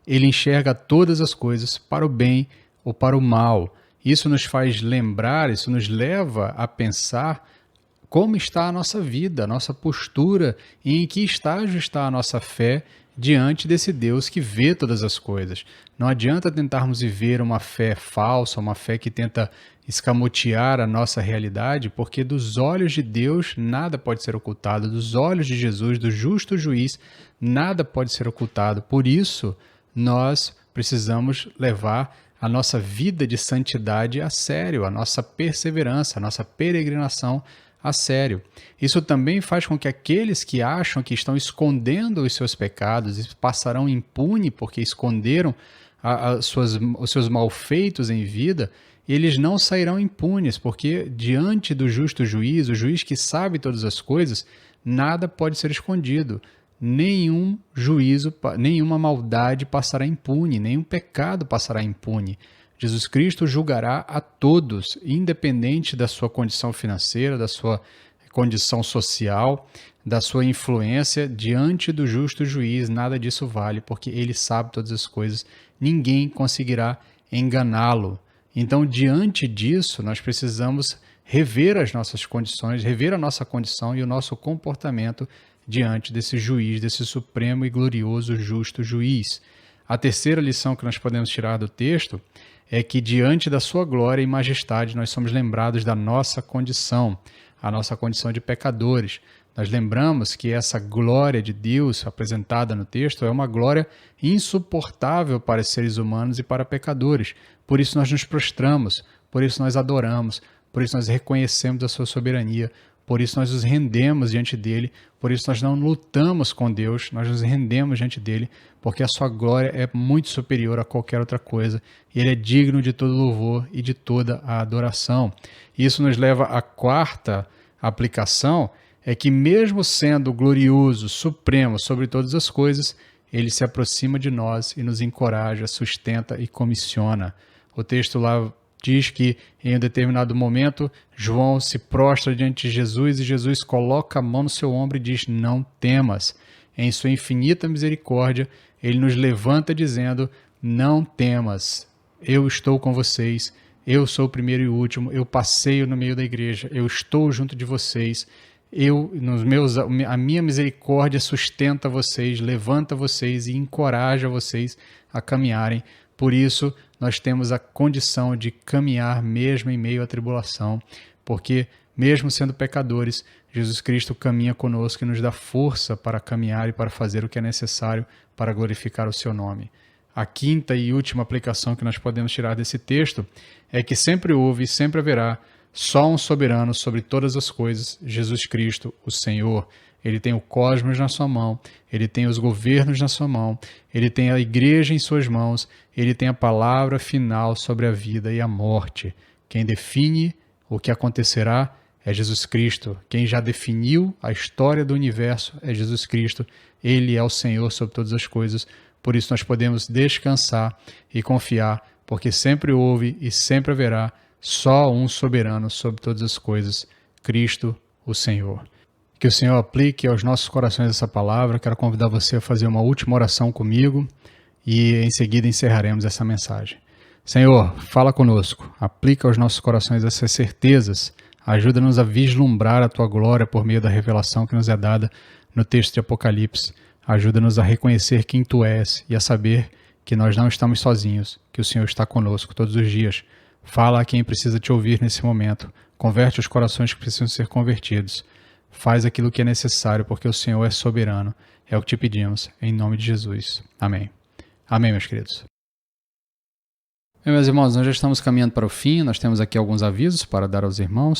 Ele enxerga todas as coisas para o bem ou para o mal. Isso nos faz lembrar, isso nos leva a pensar como está a nossa vida, a nossa postura e em que estágio está a nossa fé diante desse Deus que vê todas as coisas. Não adianta tentarmos viver uma fé falsa, uma fé que tenta escamotear a nossa realidade, porque dos olhos de Deus nada pode ser ocultado, dos olhos de Jesus, do justo juiz, nada pode ser ocultado. Por isso, nós precisamos levar a nossa vida de santidade a sério, a nossa perseverança, a nossa peregrinação a sério. Isso também faz com que aqueles que acham que estão escondendo os seus pecados e passarão impune porque esconderam os seus malfeitos em vida, eles não sairão impunes, porque diante do justo juiz, o juiz que sabe todas as coisas, nada pode ser escondido. Nenhum juízo, nenhuma maldade passará impune, nenhum pecado passará impune. Jesus Cristo julgará a todos, independente da sua condição financeira, da sua condição social, da sua influência, diante do justo juiz, nada disso vale, porque ele sabe todas as coisas, ninguém conseguirá enganá-lo. Então, diante disso, nós precisamos rever as nossas condições, rever a nossa condição e o nosso comportamento diante desse juiz, desse supremo e glorioso justo juiz. A terceira lição que nós podemos tirar do texto é que diante da sua glória e majestade nós somos lembrados da nossa condição, a nossa condição de pecadores. Nós lembramos que essa glória de Deus apresentada no texto é uma glória insuportável para seres humanos e para pecadores. Por isso nós nos prostramos, por isso nós adoramos, por isso nós reconhecemos a sua soberania, por isso nós nos rendemos diante dele, por isso nós não lutamos com Deus, nós nos rendemos diante dele, porque a sua glória é muito superior a qualquer outra coisa, e ele é digno de todo louvor e de toda a adoração. Isso nos leva à quarta aplicação, é que mesmo sendo glorioso, supremo sobre todas as coisas, ele se aproxima de nós e nos encoraja, sustenta e comissiona. O texto lá diz que em um determinado momento João se prostra diante de Jesus e Jesus coloca a mão no seu ombro e diz: não temas. Em sua infinita misericórdia, ele nos levanta dizendo: não temas, eu estou com vocês, eu sou o primeiro e o último, eu passeio no meio da igreja, eu estou junto de vocês, a minha misericórdia sustenta vocês, levanta vocês e encoraja vocês a caminharem. Por isso, nós temos a condição de caminhar mesmo em meio à tribulação, porque, mesmo sendo pecadores, Jesus Cristo caminha conosco e nos dá força para caminhar e para fazer o que é necessário para glorificar o seu nome. A quinta e última aplicação que nós podemos tirar desse texto é que sempre houve e sempre haverá só um soberano sobre todas as coisas, Jesus Cristo, o Senhor. Ele tem o cosmos na sua mão, ele tem os governos na sua mão, ele tem a igreja em suas mãos, ele tem a palavra final sobre a vida e a morte. Quem define o que acontecerá é Jesus Cristo. Quem já definiu a história do universo é Jesus Cristo. Ele é o Senhor sobre todas as coisas. Por isso nós podemos descansar e confiar, porque sempre houve e sempre haverá só um soberano sobre todas as coisas, Cristo, o Senhor. Que o Senhor aplique aos nossos corações essa palavra. Quero convidar você a fazer uma última oração comigo e em seguida encerraremos essa mensagem. Senhor, fala conosco, aplica aos nossos corações essas certezas, ajuda-nos a vislumbrar a Tua glória por meio da revelação que nos é dada no texto de Apocalipse. Ajuda-nos a reconhecer quem Tu és e a saber que nós não estamos sozinhos, que o Senhor está conosco todos os dias. Fala a quem precisa Te ouvir nesse momento, converte os corações que precisam ser convertidos. Faz aquilo que é necessário, porque o Senhor é soberano. É o que Te pedimos, em nome de Jesus. Amém. Amém, meus queridos. Bem, meus irmãos, nós já estamos caminhando para o fim. Nós temos aqui alguns avisos para dar aos irmãos.